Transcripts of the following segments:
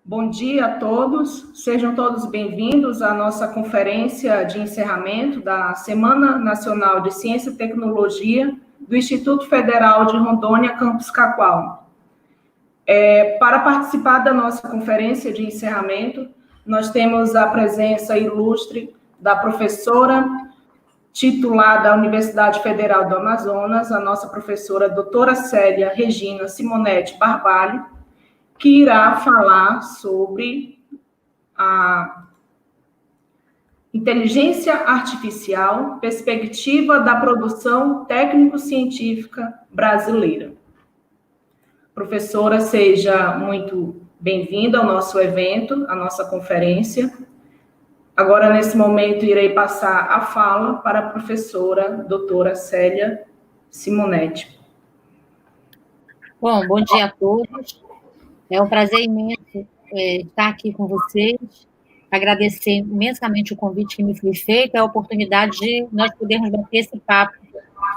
Bom dia a todos, sejam todos bem-vindos à nossa conferência de encerramento da Semana Nacional de Ciência e Tecnologia do Instituto Federal de Rondônia, Campus Cacoal. Para participar da nossa conferência de encerramento, nós temos a presença ilustre da professora titular da Universidade Federal do Amazonas, a nossa professora doutora Célia Regina Simonetti Barbalho, que irá falar sobre a inteligência artificial, perspectiva da produção técnico-científica brasileira. Professora, seja muito bem-vinda ao nosso evento, à nossa conferência. Agora, nesse momento, irei passar a fala para a professora doutora Célia Simonetti. Bom dia a todos. É um prazer imenso estar aqui com vocês. Agradecer imensamente o convite que me foi feito, a oportunidade de nós podermos bater esse papo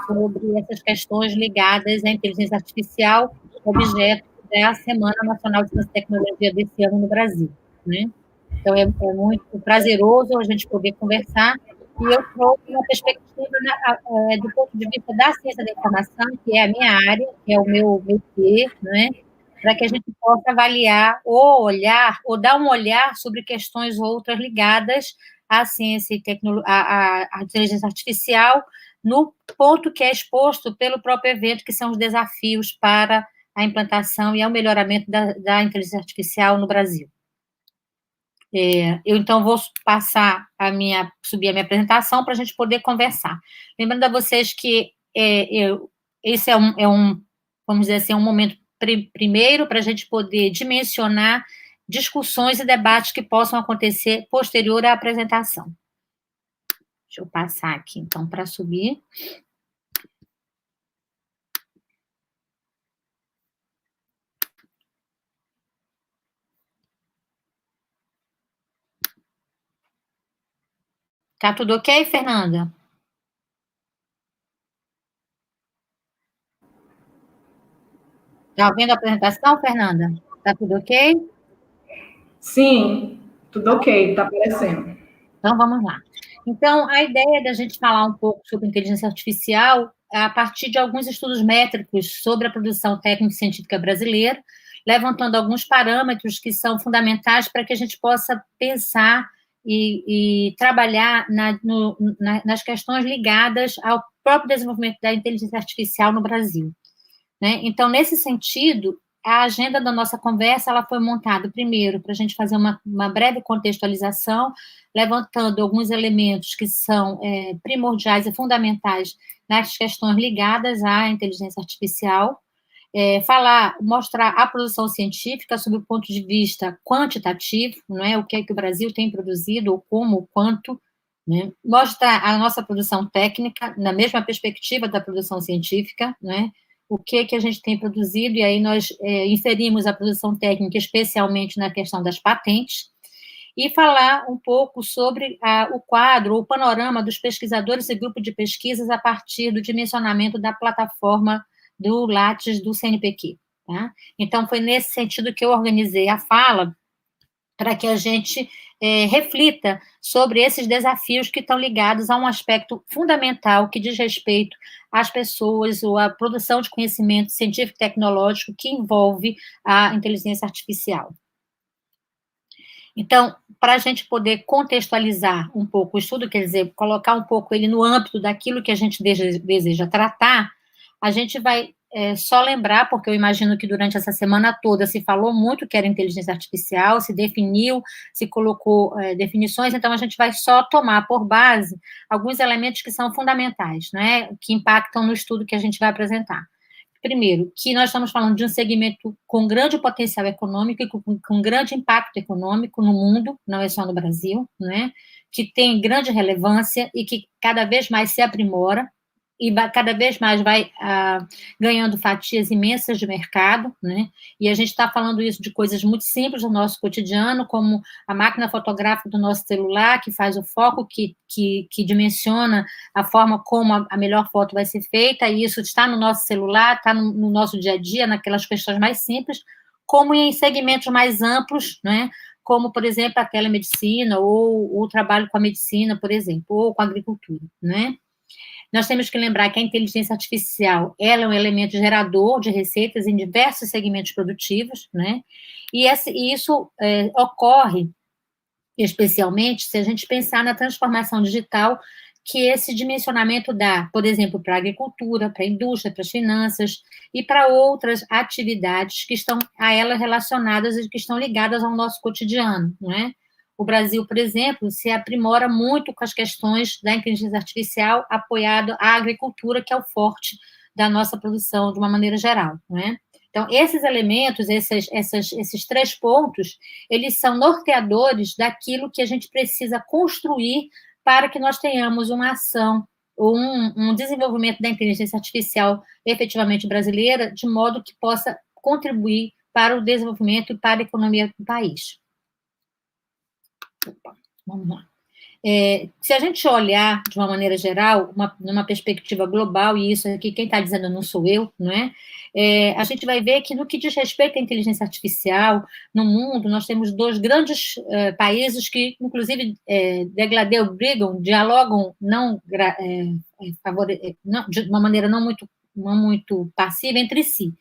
sobre essas questões ligadas à inteligência artificial, objeto da Semana Nacional de Ciência e Tecnologia desse ano no Brasil, né? Então, é muito prazeroso a gente poder conversar, e eu trouxe uma perspectiva do ponto de vista da ciência da informação, que é a minha área, que é o meu métier, né? Para que a gente possa avaliar ou olhar, ou dar um olhar sobre questões outras ligadas à ciência e à inteligência artificial, no ponto que é exposto pelo próprio evento, que são os desafios para a implantação e ao melhoramento da inteligência artificial no Brasil. Eu, então, vou subir a minha apresentação para a gente poder conversar. Lembrando a vocês que esse vamos dizer assim, um momento primeiro para a gente poder dimensionar discussões e debates que possam acontecer posterior à apresentação. Deixa eu passar aqui, então, para subir. Tá tudo ok, Fernanda? Está ouvindo a apresentação, Fernanda? Tá tudo ok? Sim, tudo ok, está aparecendo. Então, vamos lá. Então, a ideia da gente falar um pouco sobre inteligência artificial é a partir de alguns estudos métricos sobre a produção técnico-científica brasileira, levantando alguns parâmetros que são fundamentais para que a gente possa pensar e trabalhar nas questões ligadas ao próprio desenvolvimento da inteligência artificial no Brasil, né? Então, nesse sentido, a agenda da nossa conversa ela foi montada, primeiro, para a gente fazer uma breve contextualização, levantando alguns elementos que são primordiais e fundamentais nas questões ligadas à inteligência artificial, mostrar a produção científica sob o ponto de vista quantitativo, não é? O que é que o Brasil tem produzido, ou como, o quanto, né? Mostrar a nossa produção técnica na mesma perspectiva da produção científica, né? O que a gente tem produzido, e aí nós inserimos a produção técnica, especialmente na questão das patentes, e falar um pouco sobre o quadro, o panorama dos pesquisadores e grupo de pesquisas a partir do dimensionamento da plataforma do Lattes do CNPq. Tá? Então, foi nesse sentido que eu organizei a fala, para que a gente reflita sobre esses desafios que estão ligados a um aspecto fundamental que diz respeito às pessoas, ou à produção de conhecimento científico e tecnológico que envolve a inteligência artificial. Então, para a gente poder contextualizar um pouco o estudo, quer dizer, colocar um pouco ele no âmbito daquilo que a gente deseja tratar, a gente vai só lembrar, porque eu imagino que durante essa semana toda se falou muito que era inteligência artificial, se definiu, se colocou definições, então a gente vai só tomar por base alguns elementos que são fundamentais, né, que impactam no estudo que a gente vai apresentar. Primeiro, que nós estamos falando de um segmento com grande potencial econômico e com grande impacto econômico no mundo, não é só no Brasil, né, que tem grande relevância e que cada vez mais se aprimora, e cada vez mais vai ganhando fatias imensas de mercado, né? E a gente está falando isso de coisas muito simples do nosso cotidiano, como a máquina fotográfica do nosso celular, que faz o foco, que dimensiona a forma como a melhor foto vai ser feita, e isso está no nosso celular, está no nosso dia a dia, naquelas questões mais simples, como em segmentos mais amplos, né, como, por exemplo, a telemedicina ou o trabalho com a medicina, por exemplo, ou com a agricultura, né? Nós temos que lembrar que a inteligência artificial, ela é um elemento gerador de receitas em diversos segmentos produtivos, né? E isso ocorre especialmente se a gente pensar na transformação digital que esse dimensionamento dá, por exemplo, para a agricultura, para a indústria, para as finanças e para outras atividades que estão a ela relacionadas e que estão ligadas ao nosso cotidiano, não é? O Brasil, por exemplo, se aprimora muito com as questões da inteligência artificial apoiado à agricultura, que é o forte da nossa produção de uma maneira geral, não é? Então, esses elementos, esses 3 pontos, eles são norteadores daquilo que a gente precisa construir para que nós tenhamos uma ação ou um desenvolvimento da inteligência artificial efetivamente brasileira, de modo que possa contribuir para o desenvolvimento e para a economia do país. Opa, vamos lá. Se a gente olhar de uma maneira geral, numa perspectiva global, e isso aqui quem está dizendo não sou eu, não é? A gente vai ver que no que diz respeito à inteligência artificial, no mundo, nós temos 2 grandes países que, inclusive, degladeiam, brigam, dialogam de uma maneira não muito passiva entre si,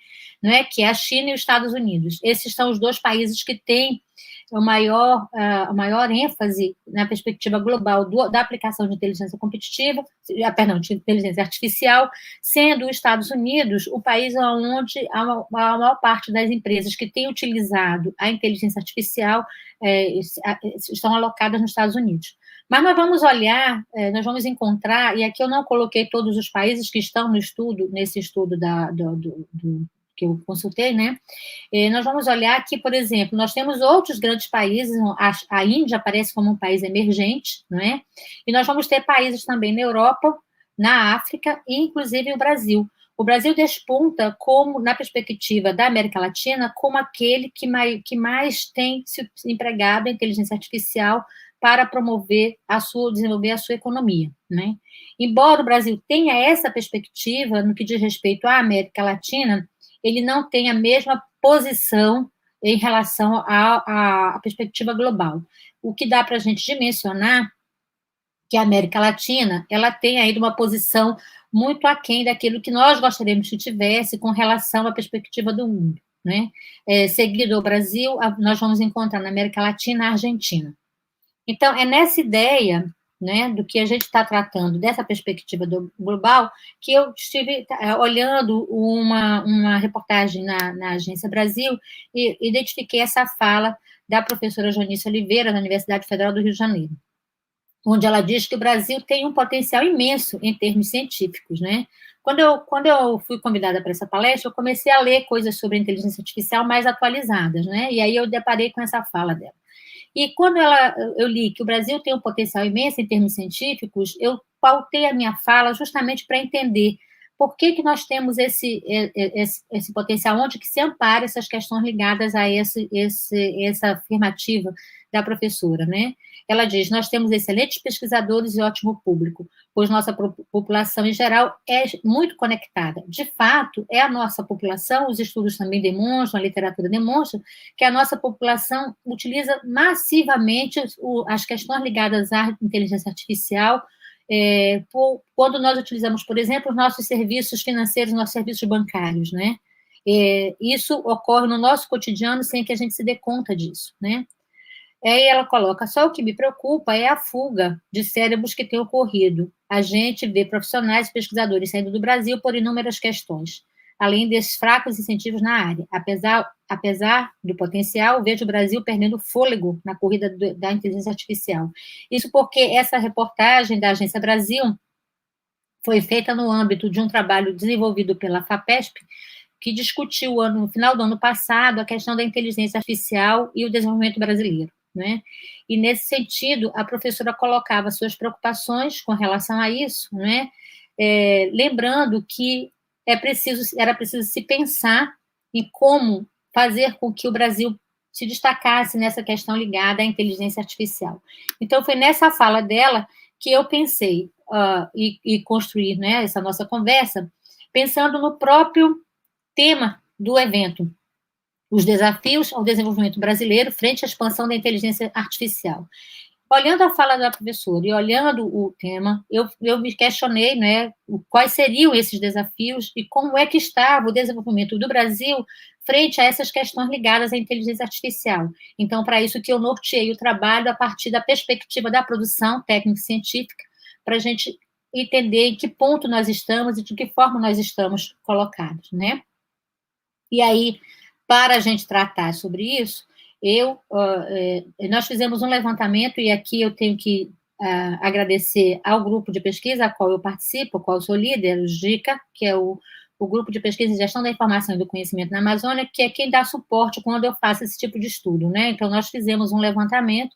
não é? Que é a China e os Estados Unidos. Esses são os 2 países que têm a maior ênfase na perspectiva global da aplicação de inteligência de inteligência artificial, sendo os Estados Unidos o país onde a maior parte das empresas que têm utilizado a inteligência artificial estão alocadas nos Estados Unidos. Mas nós vamos olhar, nós vamos encontrar, e aqui eu não coloquei todos os países que estão nesse estudo que eu consultei, né? Nós vamos olhar que, por exemplo, nós temos outros grandes países, a Índia aparece como um país emergente, não é? E nós vamos ter países também na Europa, na África e, inclusive, o Brasil. O Brasil desponta como, na perspectiva da América Latina, como aquele que mais tem se empregado a inteligência artificial para desenvolver a sua economia, né? Embora o Brasil tenha essa perspectiva no que diz respeito à América Latina, ele não tem a mesma posição em relação à perspectiva global. O que dá para a gente dimensionar que a América Latina ela tem ainda uma posição muito aquém daquilo que nós gostaríamos que tivesse com relação à perspectiva do mundo, né? Seguido ao Brasil, nós vamos encontrar na América Latina a Argentina. Então, é nessa ideia, né, do que a gente está tratando, dessa perspectiva global, que eu estive olhando uma reportagem na Agência Brasil e identifiquei essa fala da professora Jonice Oliveira, da Universidade Federal do Rio de Janeiro, onde ela diz que o Brasil tem um potencial imenso em termos científicos, né? Quando eu fui convidada para essa palestra, eu comecei a ler coisas sobre inteligência artificial mais atualizadas, né? E aí eu deparei com essa fala dela. E quando eu li que o Brasil tem um potencial imenso em termos científicos, eu pautei a minha fala justamente para entender por que nós temos esse potencial, onde que se ampara essas questões ligadas a essa afirmativa da professora, né? Ela diz, nós temos excelentes pesquisadores e ótimo público, pois nossa população, em geral, é muito conectada. De fato, é a nossa população, os estudos também demonstram, a literatura demonstra, que a nossa população utiliza massivamente as questões ligadas à inteligência artificial, quando nós utilizamos, por exemplo, os nossos serviços financeiros, nossos serviços bancários, né? Isso ocorre no nosso cotidiano sem que a gente se dê conta disso, né? Aí ela coloca, só o que me preocupa é a fuga de cérebros que tem ocorrido. A gente vê profissionais e pesquisadores saindo do Brasil por inúmeras questões, além desses fracos incentivos na área. Apesar do potencial, vejo o Brasil perdendo fôlego na corrida da inteligência artificial. Isso porque essa reportagem da Agência Brasil foi feita no âmbito de um trabalho desenvolvido pela FAPESP, que discutiu no final do ano passado a questão da inteligência artificial e o desenvolvimento brasileiro, né? E, nesse sentido, a professora colocava suas preocupações com relação a isso, né? Lembrando que era preciso se pensar em como fazer com que o Brasil se destacasse nessa questão ligada à inteligência artificial. Então, foi nessa fala dela que eu pensei e construir, né, essa nossa conversa, pensando no próprio tema do evento, os desafios ao desenvolvimento brasileiro frente à expansão da inteligência artificial. Olhando a fala da professora e olhando o tema, eu me questionei, né, quais seriam esses desafios e como é que estava o desenvolvimento do Brasil frente a essas questões ligadas à inteligência artificial. Então, para isso que eu norteei o trabalho a partir da perspectiva da produção técnico-científica, para a gente entender em que ponto nós estamos e de que forma nós estamos colocados, né? E aí, para a gente tratar sobre isso, nós fizemos um levantamento, e aqui eu tenho que agradecer ao grupo de pesquisa a qual eu participo, a qual eu sou líder, o GICA, que é o Grupo de Pesquisa e Gestão da Informação e do Conhecimento na Amazônia, que é quem dá suporte quando eu faço esse tipo de estudo, né? Então, nós fizemos um levantamento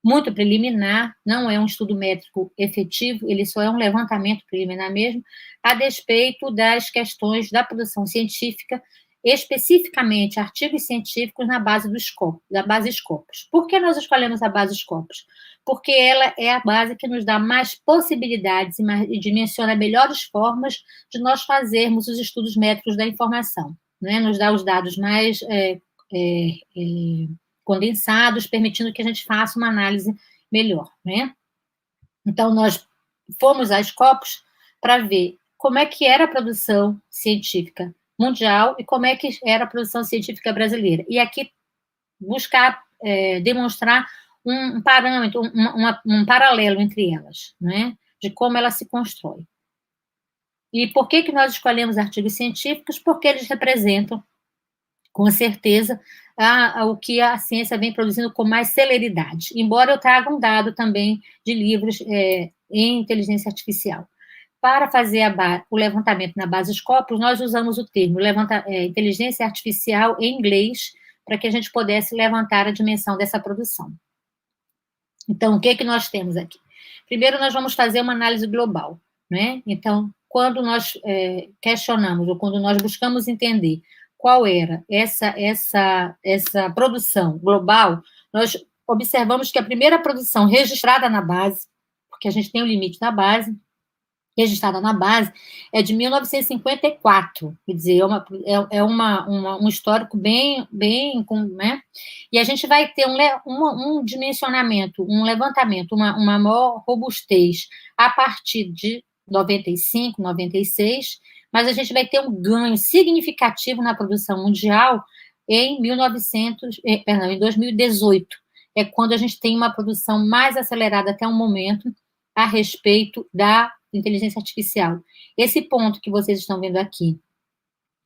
muito preliminar, não é um estudo métrico efetivo, ele só é um levantamento preliminar mesmo, a despeito das questões da produção científica, especificamente artigos científicos na base do Scopus, da base Scopus. Por que nós escolhemos a base Scopus? Porque ela é a base que nos dá mais possibilidades e dimensiona melhores formas de nós fazermos os estudos métricos da informação, né? Nos dá os dados mais condensados, permitindo que a gente faça uma análise melhor, né? Então, nós fomos às Scopus para ver como é que era a produção científica mundial e como é que era a produção científica brasileira. E aqui buscar demonstrar um parâmetro, um paralelo entre elas, né? De como ela se constrói. E por que nós escolhemos artigos científicos? Porque eles representam, com certeza, o que a ciência vem produzindo com mais celeridade, embora eu traga um dado também de livros em inteligência artificial. Para fazer o levantamento na base Scopus, nós usamos o termo inteligência artificial em inglês, para que a gente pudesse levantar a dimensão dessa produção. Então, o que nós temos aqui? Primeiro, nós vamos fazer uma análise global, né? Então, quando nós questionamos, ou quando nós buscamos entender qual era essa produção global, nós observamos que a primeira produção registrada na base, porque a gente tem um limite na base, registrada na base, é de 1954, quer dizer, um histórico bem né? E a gente vai ter um dimensionamento, um levantamento, uma maior robustez a partir de 95, 96, mas a gente vai ter um ganho significativo na produção mundial em 2018. É quando a gente tem uma produção mais acelerada até o momento a respeito da inteligência artificial. Esse ponto que vocês estão vendo aqui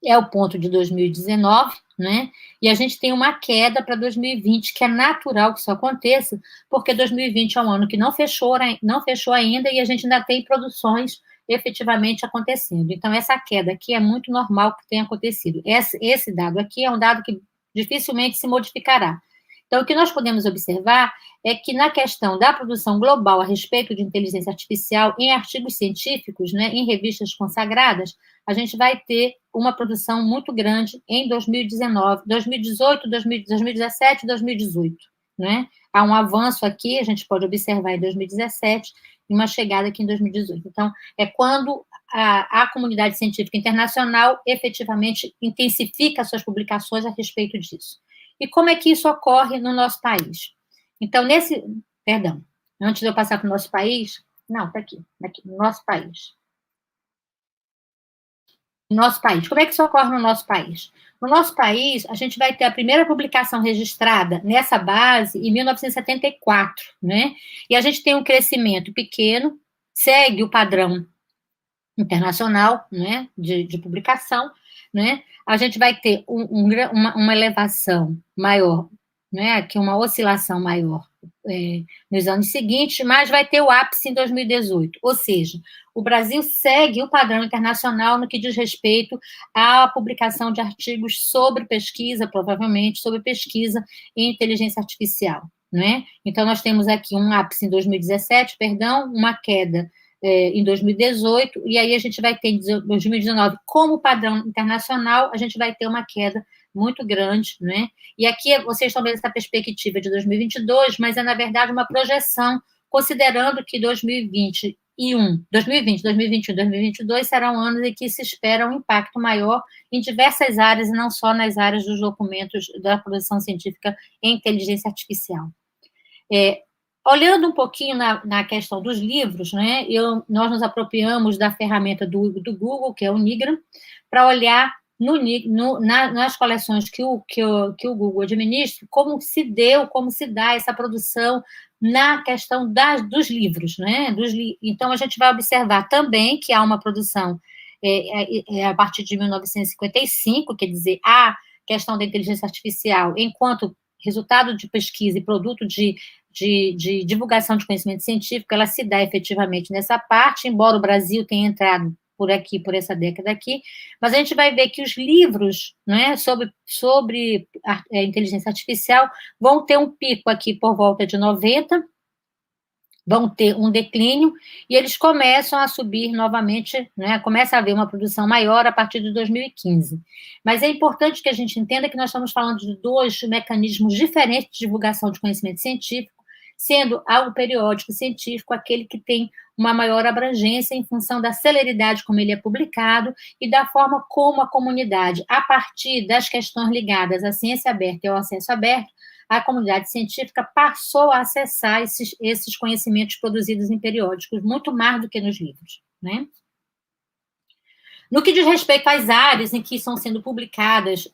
é o ponto de 2019, né? E a gente tem uma queda para 2020, que é natural que isso aconteça, porque 2020 é um ano que não fechou ainda e a gente ainda tem produções efetivamente acontecendo. Então, essa queda aqui é muito normal que tenha acontecido. Esse dado aqui é um dado que dificilmente se modificará. Então, o que nós podemos observar é que na questão da produção global a respeito de inteligência artificial em artigos científicos, né, em revistas consagradas, a gente vai ter uma produção muito grande em 2019, 2018, 2017 e 2018. Né? Há um avanço aqui, a gente pode observar em 2017 e uma chegada aqui em 2018. Então, é quando a comunidade científica internacional efetivamente intensifica suas publicações a respeito disso. E como é que isso ocorre no nosso país? Então, antes de eu passar para o nosso país, não, está aqui, no nosso país. Nosso país. Como é que isso ocorre no nosso país? No nosso país, a gente vai ter a primeira publicação registrada nessa base em 1974, né? E a gente tem um crescimento pequeno, segue o padrão internacional, né, de publicação, né? A gente vai ter uma elevação maior, né, que uma oscilação maior nos anos seguintes, mas vai ter o ápice em 2018. Ou seja, o Brasil segue o padrão internacional no que diz respeito à publicação de artigos sobre pesquisa, provavelmente sobre pesquisa em inteligência artificial, né? Então, nós temos aqui um ápice em 2017, uma queda em 2018, e aí a gente vai ter em 2019, como padrão internacional, a gente vai ter uma queda muito grande, né? E aqui vocês estão vendo essa perspectiva de 2022, mas é, na verdade, uma projeção, considerando que 2020 2020, 2021, 2022 serão anos em que se espera um impacto maior em diversas áreas, e não só nas áreas dos documentos da produção científica em inteligência artificial. Olhando um pouquinho na questão dos livros, né, nós nos apropriamos da ferramenta do Google, que é o Nigram, para olhar nas coleções que o Google administra, como se dá essa produção na questão dos livros, né? Então, a gente vai observar também que há uma produção a partir de 1955, quer dizer, a questão da inteligência artificial, enquanto resultado de pesquisa e produto de divulgação de conhecimento científico, ela se dá efetivamente nessa parte, embora o Brasil tenha entrado por aqui, por essa década aqui, mas a gente vai ver que os livros, né, sobre a inteligência artificial vão ter um pico aqui por volta de 90, vão ter um declínio, e eles começam a subir novamente, né, começa a haver uma produção maior a partir de 2015. Mas é importante que a gente entenda que nós estamos falando de dois mecanismos diferentes de divulgação de conhecimento científico, sendo o periódico científico aquele que tem uma maior abrangência em função da celeridade como ele é publicado e da forma como a comunidade, a partir das questões ligadas à ciência aberta e ao acesso aberto, a comunidade científica passou a acessar esses conhecimentos produzidos em periódicos, muito mais do que nos livros, né? No que diz respeito às áreas em que estão sendo publicadas,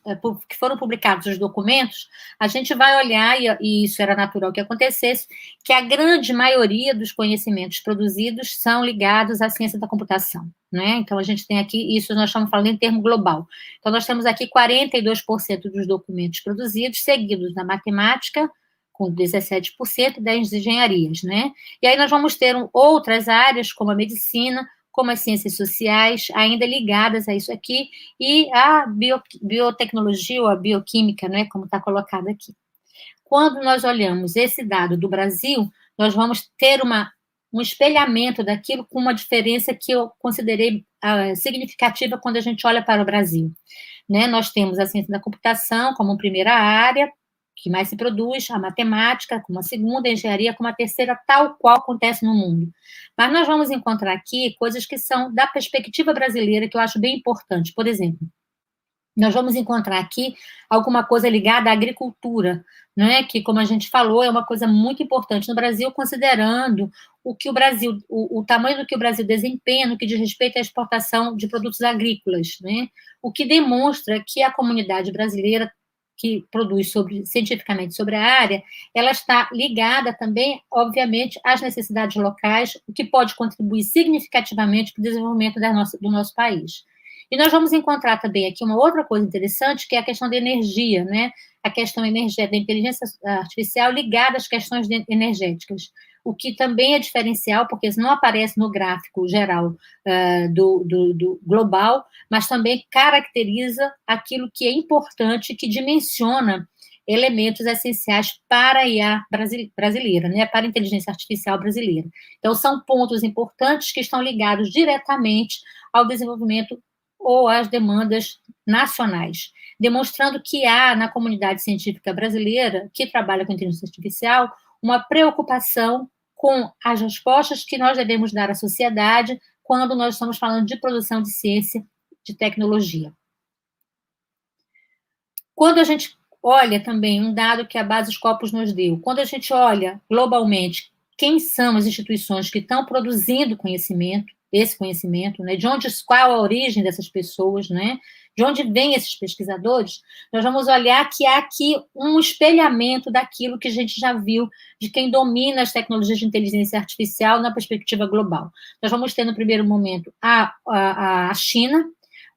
que foram publicados os documentos, a gente vai olhar, e isso era natural que acontecesse, que a grande maioria dos conhecimentos produzidos são ligados à ciência da computação, né? Então, a gente tem aqui, isso nós estamos falando em termo global. Então, nós temos aqui 42% dos documentos produzidos, seguidos da matemática, com 17%, das engenharias, né? E aí nós vamos ter outras áreas, como a medicina, como as ciências sociais, ainda ligadas a isso aqui, e a biotecnologia ou a bioquímica, né, como está colocado aqui. Quando nós olhamos esse dado do Brasil, nós vamos ter um espelhamento daquilo com uma diferença que eu considerei significativa quando a gente olha para o Brasil, né? Nós temos a ciência da computação como primeira área, que mais se produz, a matemática como a segunda, a engenharia como a terceira, tal qual acontece no mundo. Mas nós vamos encontrar aqui coisas que são da perspectiva brasileira, que eu acho bem importante. Por exemplo, nós vamos encontrar aqui alguma coisa ligada à agricultura, né? Que, como a gente falou, é uma coisa muito importante no Brasil, considerando o tamanho do que o Brasil desempenha no que diz respeito à exportação de produtos agrícolas, né? O que demonstra que a comunidade brasileira que produz cientificamente sobre a área, ela está ligada também, obviamente, às necessidades locais, o que pode contribuir significativamente para o desenvolvimento do nosso país. E nós vamos encontrar também aqui uma outra coisa interessante, que é a questão da energia, né? A questão da inteligência artificial ligada às questões energéticas, o que também é diferencial, porque isso não aparece no gráfico geral do global, mas também caracteriza aquilo que é importante, que dimensiona elementos essenciais para a IA brasileira, né, para a inteligência artificial brasileira. Então, são pontos importantes que estão ligados diretamente ao desenvolvimento ou às demandas nacionais, demonstrando que há, na comunidade científica brasileira, que trabalha com inteligência artificial, uma preocupação com as respostas que nós devemos dar à sociedade quando nós estamos falando de produção de ciência, de tecnologia. Quando a gente olha também um dado que a Base Scopus nos deu, quando a gente olha globalmente quem são as instituições que estão produzindo esse conhecimento, né, qual a origem dessas pessoas, né, de onde vêm esses pesquisadores, nós vamos olhar que há aqui um espelhamento daquilo que a gente já viu de quem domina as tecnologias de inteligência artificial na perspectiva global. Nós vamos ter, no primeiro momento, a China,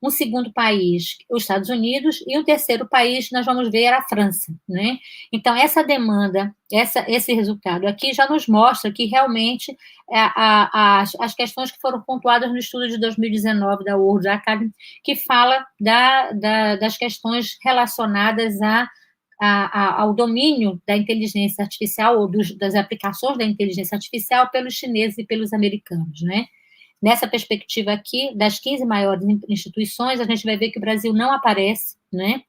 um segundo país, os Estados Unidos, e um terceiro país, nós vamos ver a França, né? Então, essa demanda, esse resultado aqui já nos mostra que realmente as questões que foram pontuadas no estudo de 2019 da World Academy, que fala das questões relacionadas ao domínio da inteligência artificial ou das aplicações da inteligência artificial pelos chineses e pelos americanos, né? Nessa perspectiva aqui, das 15 maiores instituições, a gente vai ver que o Brasil não aparece, né?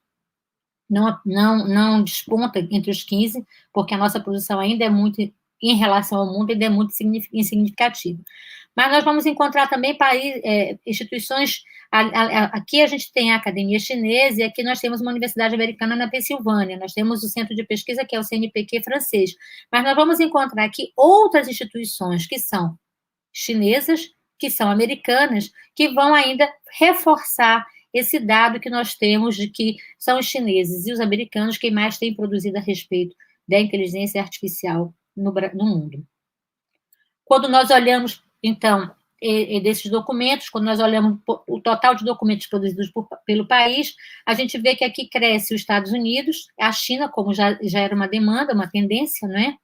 Não desponta entre os 15, porque a nossa produção ainda é muito, em relação ao mundo, ainda é muito insignificativa. Mas nós vamos encontrar também instituições. Aqui a gente tem a Academia Chinesa e aqui nós temos uma universidade americana na Pensilvânia. Nós temos o centro de pesquisa, que é o CNPq francês. Mas nós vamos encontrar aqui outras instituições que são chinesas, que são americanas, que vão ainda reforçar esse dado que nós temos de que são os chineses e os americanos quem mais têm produzido a respeito da inteligência artificial no mundo. Quando nós olhamos, então, desses documentos, quando nós olhamos o total de documentos produzidos pelo país, a gente vê que aqui cresce os Estados Unidos, a China, como já era uma demanda, uma tendência, não é?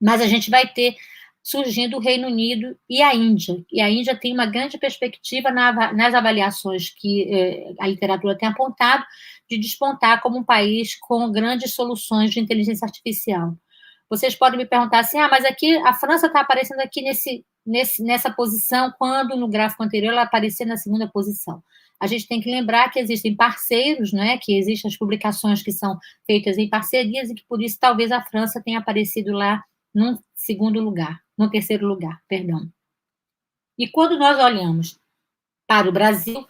Mas a gente vai ter surgindo o Reino Unido e a Índia. E a Índia tem uma grande perspectiva nas avaliações que a literatura tem apontado de despontar como um país com grandes soluções de inteligência artificial. Vocês podem me perguntar assim, mas aqui a França está aparecendo aqui nessa posição, quando no gráfico anterior ela aparecia na segunda posição. A gente tem que lembrar que existem parceiros, né, que existem as publicações que são feitas em parcerias e que, por isso, talvez a França tenha aparecido lá no terceiro lugar, perdão. E quando nós olhamos para o Brasil,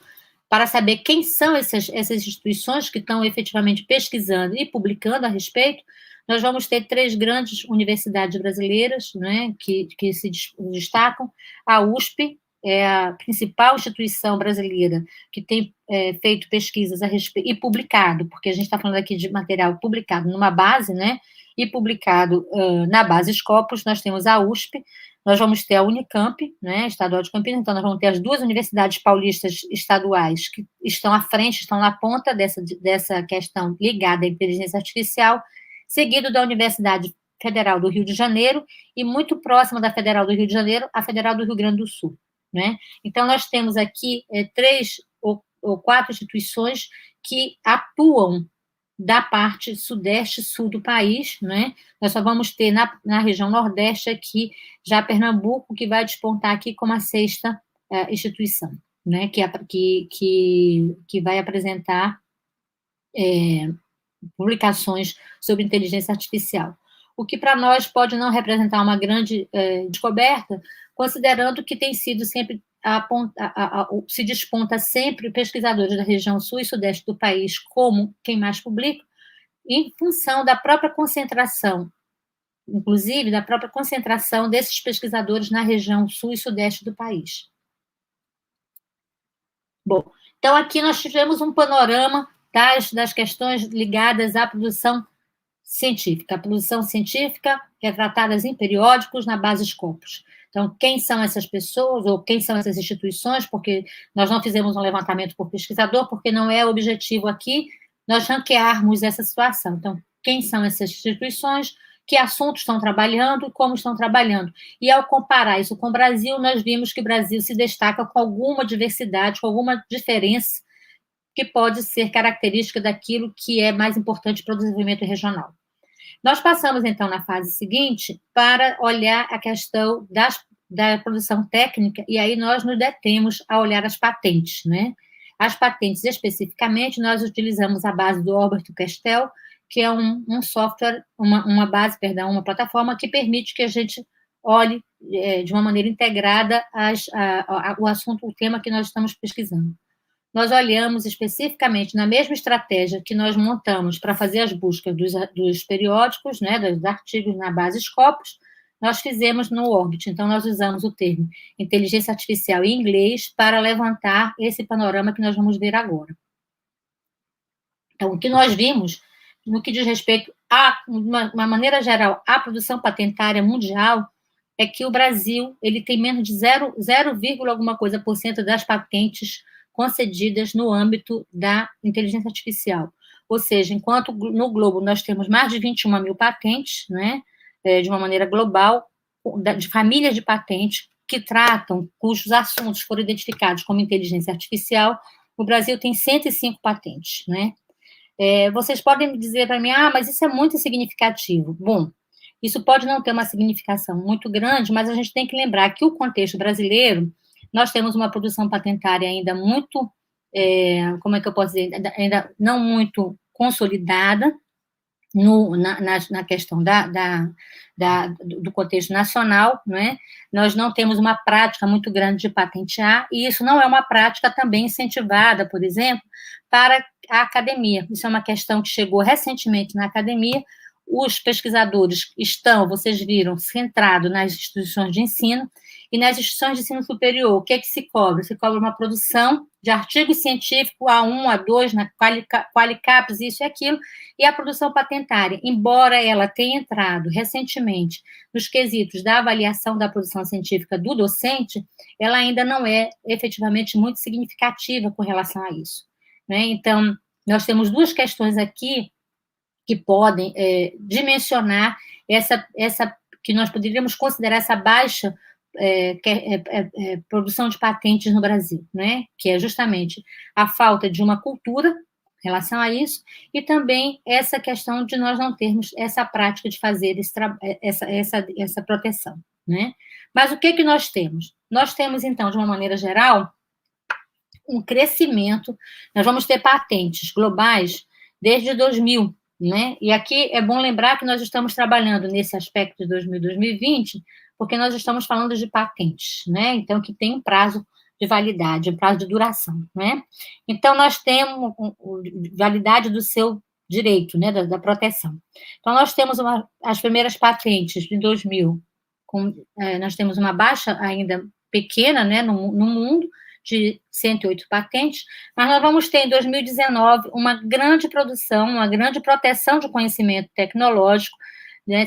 para saber quem são essas instituições que estão efetivamente pesquisando e publicando a respeito, nós vamos ter 3 grandes universidades brasileiras, né, que se destacam. A USP é a principal instituição brasileira que tem feito pesquisas a respeito, e publicado, porque a gente está falando aqui de material publicado numa base, né, e publicado na base Scopus. Nós temos a USP, nós vamos ter a Unicamp, né, estadual de Campinas, então nós vamos ter as 2 universidades paulistas estaduais que estão à frente, estão na ponta dessa questão ligada à inteligência artificial, seguido da Universidade Federal do Rio de Janeiro e muito próxima da Federal do Rio de Janeiro, a Federal do Rio Grande do Sul, né? Então, nós temos aqui 3 ou 4 instituições que atuam da parte sudeste, sul do país, né? Nós só vamos ter na região nordeste aqui, já Pernambuco, que vai despontar aqui como a 6ª instituição, né? Que vai apresentar publicações sobre inteligência artificial. O que para nós pode não representar uma grande descoberta, considerando que tem sido sempre se desponta sempre pesquisadores da região sul e sudeste do país como quem mais publica, em função da própria concentração, inclusive da própria concentração desses pesquisadores na região sul e sudeste do país. Bom, então aqui nós tivemos um panorama das questões ligadas à produção científica. A produção científica retratadas em periódicos na base Scopus. Então, quem são essas pessoas ou quem são essas instituições? Porque nós não fizemos um levantamento por pesquisador, porque não é o objetivo aqui nós ranquearmos essa situação. Então, quem são essas instituições, que assuntos estão trabalhando e como estão trabalhando. E ao comparar isso com o Brasil, nós vimos que o Brasil se destaca com alguma diversidade, com alguma diferença que pode ser característica daquilo que é mais importante para o desenvolvimento regional. Nós passamos, então, na fase seguinte, para olhar a questão da produção técnica, e aí nós nos detemos a olhar as patentes, né? As patentes, especificamente, nós utilizamos a base do Albert Castell, que é um software, uma plataforma que permite que a gente olhe de uma maneira integrada o assunto, o tema que nós estamos pesquisando. Nós olhamos especificamente na mesma estratégia que nós montamos para fazer as buscas dos periódicos, né, dos artigos na base Scopus, nós fizemos no Orbit. Então, nós usamos o termo inteligência artificial em inglês para levantar esse panorama que nós vamos ver agora. Então, o que nós vimos, no que diz respeito a, uma maneira geral, à produção patentária mundial, é que o Brasil ele tem menos de 0, alguma coisa por cento das patentes concedidas no âmbito da inteligência artificial. Ou seja, enquanto no globo nós temos mais de 21 mil patentes, né, de uma maneira global, de famílias de patentes que tratam, cujos assuntos foram identificados como inteligência artificial, o Brasil tem 105 patentes, né? Vocês podem me dizer para mim, mas isso é muito significativo. Bom, isso pode não ter uma significação muito grande, mas a gente tem que lembrar que o contexto brasileiro, nós temos uma produção patentária ainda muito, como é que eu posso dizer, ainda não muito consolidada, na questão do contexto nacional, não é? Nós não temos uma prática muito grande de patentear, e isso não é uma prática também incentivada, por exemplo, para a academia. Isso é uma questão que chegou recentemente na academia. Os pesquisadores estão, vocês viram, centrados nas instituições de ensino, e nas instituições de ensino superior, o que é que se cobra? Se cobra uma produção de artigo científico A1, A2, na Qualicaps, isso e aquilo, e a produção patentária, embora ela tenha entrado recentemente nos quesitos da avaliação da produção científica do docente, ela ainda não é efetivamente muito significativa com relação a isso, né? Então, nós temos duas questões aqui que podem dimensionar essa que nós poderíamos considerar essa baixa produção de patentes no Brasil, né? Que é justamente a falta de uma cultura em relação a isso, e também essa questão de nós não termos essa prática de fazer essa proteção, né? Mas o que nós temos? Nós temos, então, de uma maneira geral, um crescimento, nós vamos ter patentes globais desde 2000, né? E aqui é bom lembrar que nós estamos trabalhando nesse aspecto de 2000 2020, porque nós estamos falando de patentes, né? Então, que tem um prazo de validade, um prazo de duração, né? Então, nós temos validade do seu direito, né, da proteção. Então, nós temos as primeiras patentes de 2000, nós temos uma baixa ainda pequena, né, no mundo, de 108 patentes, mas nós vamos ter em 2019 uma grande produção, uma grande proteção de conhecimento tecnológico, né,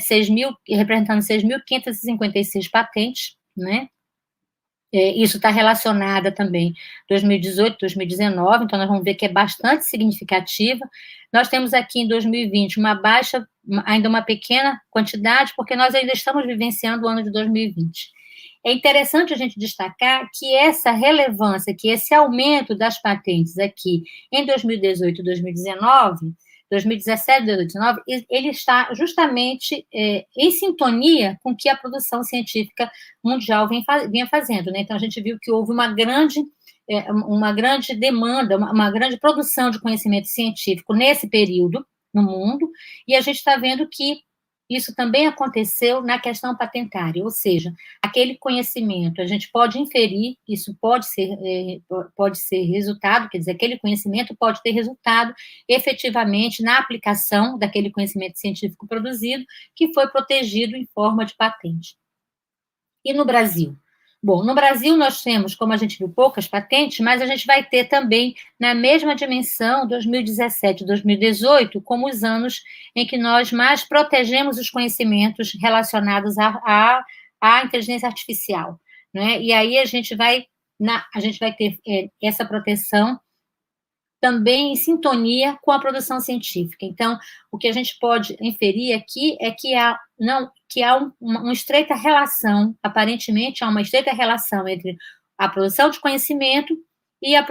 representando 6.556 patentes, né? Isso está relacionado também 2018, 2019, então nós vamos ver que é bastante significativa. Nós temos aqui em 2020 uma baixa, ainda uma pequena quantidade, porque nós ainda estamos vivenciando o ano de 2020. É interessante a gente destacar que essa relevância, que esse aumento das patentes aqui em 2018 e 2019, 2017 e 2019, ele está justamente em sintonia com o que a produção científica mundial vinha fazendo, né? Então, a gente viu que houve uma grande demanda, uma grande produção de conhecimento científico nesse período no mundo, e a gente está vendo que isso também aconteceu na questão patentária, ou seja, aquele conhecimento, a gente pode inferir, isso pode ser resultado, quer dizer, aquele conhecimento pode ter resultado efetivamente na aplicação daquele conhecimento científico produzido, que foi protegido em forma de patente. E no Brasil? Bom, no Brasil nós temos, como a gente viu, poucas patentes, mas a gente vai ter também, na mesma dimensão, 2017 e 2018, como os anos em que nós mais protegemos os conhecimentos relacionados à inteligência artificial, né? E aí a gente vai ter essa proteção também em sintonia com a produção científica. Então, o que a gente pode inferir aqui é que há uma estreita relação, aparentemente há uma estreita relação entre a produção de conhecimento e a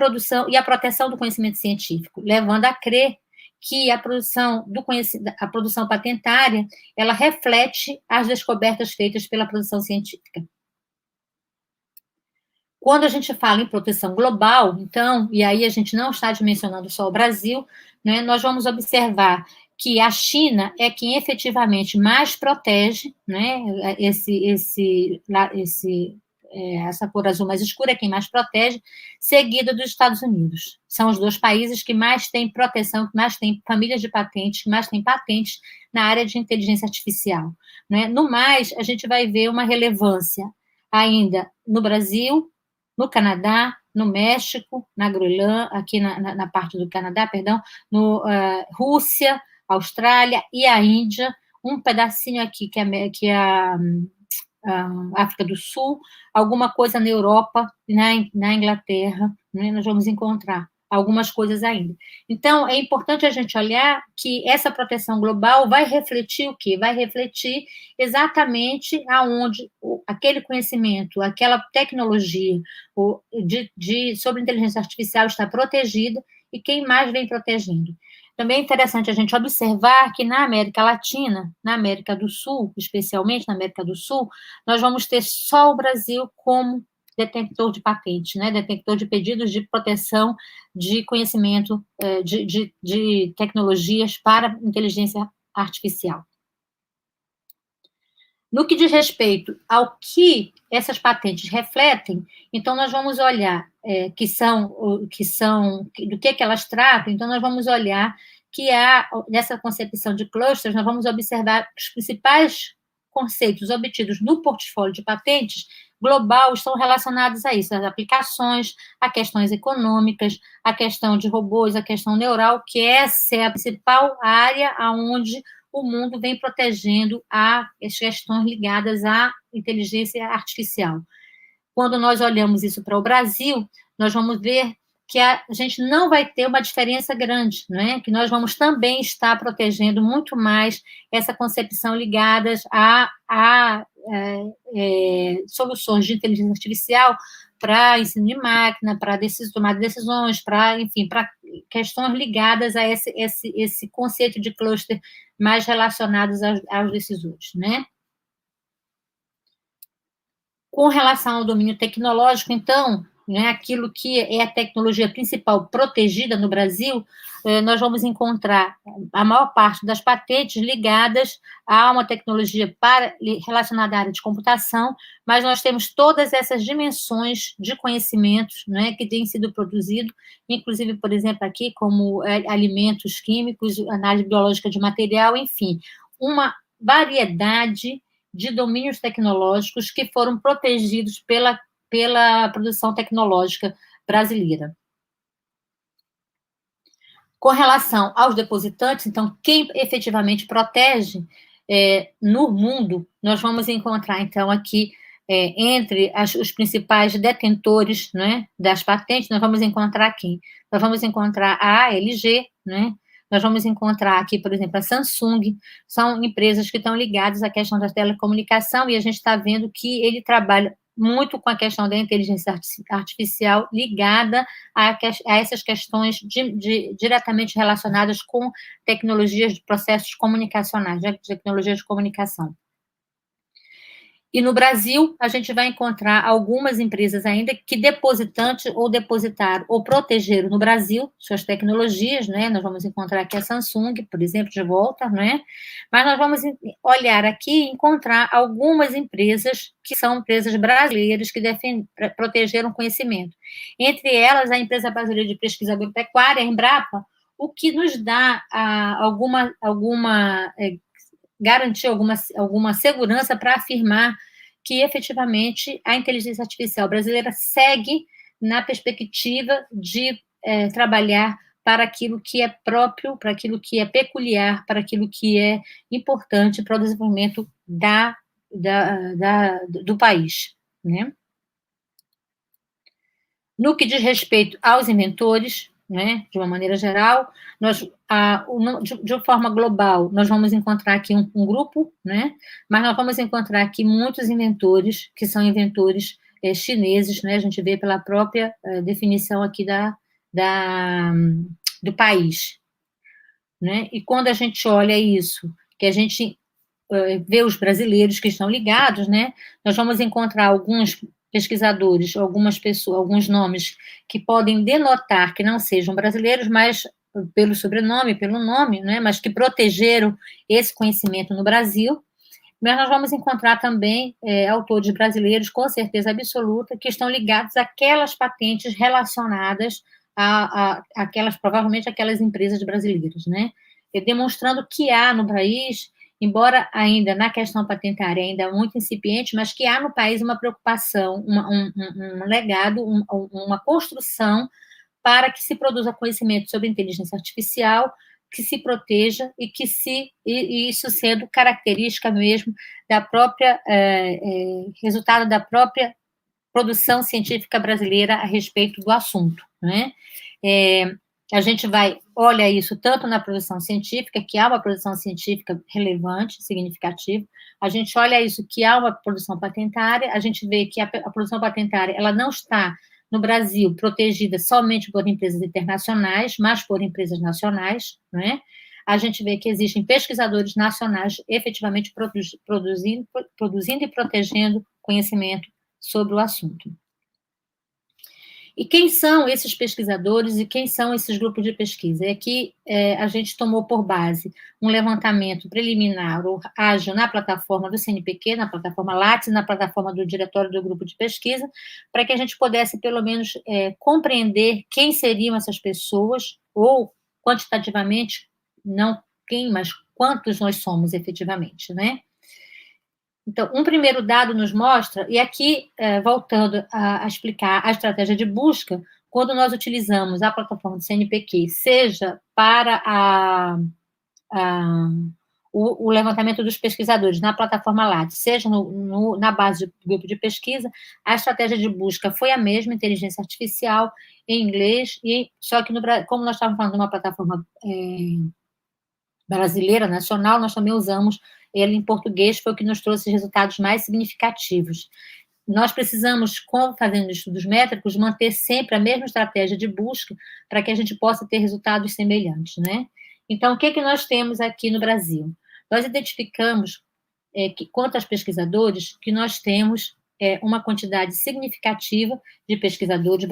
proteção do conhecimento científico, levando a crer que a produção patentária, ela reflete as descobertas feitas pela produção científica. Quando a gente fala em proteção global, então, e aí a gente não está dimensionando só o Brasil, né, nós vamos observar que a China é quem efetivamente mais protege, né, essa cor azul mais escura é quem mais protege, seguida dos Estados Unidos. São os dois países que mais têm proteção, que mais têm famílias de patentes, que mais têm patentes na área de inteligência artificial, né? No mais, a gente vai ver uma relevância ainda no Brasil, no Canadá, no México, na Groenlândia, aqui na parte do Canadá, perdão, Rússia, Austrália e a Índia, um pedacinho aqui que é a África do Sul, alguma coisa na Europa, na Inglaterra, né, nós vamos encontrar algumas coisas ainda. Então, é importante a gente olhar que essa proteção global vai refletir o quê? Vai refletir exatamente aonde aquele conhecimento, aquela tecnologia sobre inteligência artificial está protegida e quem mais vem protegendo. Também é interessante a gente observar que na América Latina, na América do Sul, especialmente na América do Sul, nós vamos ter só o Brasil como detentor de patentes, né? Detentor de pedidos de proteção de conhecimento de tecnologias para inteligência artificial. No que diz respeito ao que essas patentes refletem, então nós vamos olhar do que elas tratam, então nós vamos olhar que nessa concepção de clusters, nós vamos observar os principais conceitos obtidos no portfólio de patentes global estão relacionados a isso, as aplicações, a questões econômicas, a questão de robôs, a questão neural, que essa é a principal área onde o mundo vem protegendo as questões ligadas à inteligência artificial. Quando nós olhamos isso para o Brasil, nós vamos ver que a gente não vai ter uma diferença grande, né? Que nós vamos também estar protegendo muito mais essa concepção ligadas a soluções de inteligência artificial para ensino de máquina, para tomar decisões, para questões ligadas a esse conceito de cluster mais relacionados aos decisores, né? Com relação ao domínio tecnológico, então, né, aquilo que é a tecnologia principal protegida no Brasil, nós vamos encontrar a maior parte das patentes ligadas a uma tecnologia relacionada à área de computação, mas nós temos todas essas dimensões de conhecimentos, né, que têm sido produzidos, inclusive, por exemplo, aqui, como alimentos químicos, análise biológica de material, enfim, uma variedade de domínios tecnológicos que foram protegidos pela produção tecnológica brasileira. Com relação aos depositantes, então, quem efetivamente protege no mundo, nós vamos encontrar, então, aqui, entre os principais detentores, né, das patentes, nós vamos encontrar quem? Nós vamos encontrar a ALG, né? Nós vamos encontrar aqui, por exemplo, a Samsung, são empresas que estão ligadas à questão da telecomunicação, e a gente está vendo que ele trabalha muito com a questão da inteligência artificial ligada a essas questões diretamente relacionadas com tecnologias de processos comunicacionais, tecnologias de comunicação. E no Brasil, a gente vai encontrar algumas empresas ainda que depositantes ou depositaram ou protegeram no Brasil suas tecnologias, né? Nós vamos encontrar aqui a Samsung, por exemplo, de volta, né? Mas nós vamos olhar aqui e encontrar algumas empresas que são empresas brasileiras que protegeram conhecimento. Entre elas, a empresa brasileira de pesquisa agropecuária, a Embrapa, o que nos dá garantir alguma segurança para afirmar que, efetivamente, a inteligência artificial brasileira segue na perspectiva de trabalhar para aquilo que é próprio, para aquilo que é peculiar, para aquilo que é importante para o desenvolvimento do país, né? No que diz respeito aos inventores, né, de uma maneira geral, de forma global, nós vamos encontrar aqui um grupo, né, mas nós vamos encontrar aqui muitos inventores, que são inventores chineses, né, a gente vê pela própria definição aqui do país. Né, e quando a gente olha isso, que a gente vê os brasileiros que estão ligados, né, nós vamos encontrar alguns pesquisadores, algumas pessoas, alguns nomes que podem denotar que não sejam brasileiros, mas pelo sobrenome, pelo nome, né, mas que protegeram esse conhecimento no Brasil. Mas nós vamos encontrar também autores brasileiros, com certeza absoluta, que estão ligados àquelas patentes relacionadas provavelmente aquelas empresas brasileiras, né, demonstrando que há no país, embora ainda na questão patentária ainda muito incipiente, mas que há no país uma preocupação, um legado, uma construção para que se produza conhecimento sobre inteligência artificial, que se proteja e isso sendo característica mesmo da própria resultado da própria produção científica brasileira a respeito do assunto, né? A gente olha isso tanto na produção científica, que há uma produção científica relevante, significativa, a gente olha isso que há uma produção patentária, a gente vê que a produção patentária ela não está, no Brasil, protegida somente por empresas internacionais, mas por empresas nacionais, né? A gente vê que existem pesquisadores nacionais efetivamente produzindo e protegendo conhecimento sobre o assunto. E quem são esses pesquisadores e quem são esses grupos de pesquisa? É que a gente tomou por base um levantamento preliminar ou ágil na plataforma do CNPq, na plataforma Lattes, na plataforma do diretório do grupo de pesquisa, para que a gente pudesse, pelo menos, compreender quem seriam essas pessoas, ou quantitativamente, não quem, mas quantos nós somos efetivamente, né? Então, um primeiro dado nos mostra, e aqui, voltando a explicar a estratégia de busca, quando nós utilizamos a plataforma do CNPq, seja para o levantamento dos pesquisadores na plataforma Lattes, seja na base do grupo de pesquisa, a estratégia de busca foi a mesma, inteligência artificial, em inglês, só que, como nós estávamos falando de uma plataforma brasileira, nacional, nós também usamos ele em português, foi o que nos trouxe resultados mais significativos. Nós precisamos, fazendo estudos métricos, manter sempre a mesma estratégia de busca para que a gente possa ter resultados semelhantes, né? Então, o que nós temos aqui no Brasil? Nós identificamos, quanto aos pesquisadores, que nós temos uma quantidade significativa de pesquisadores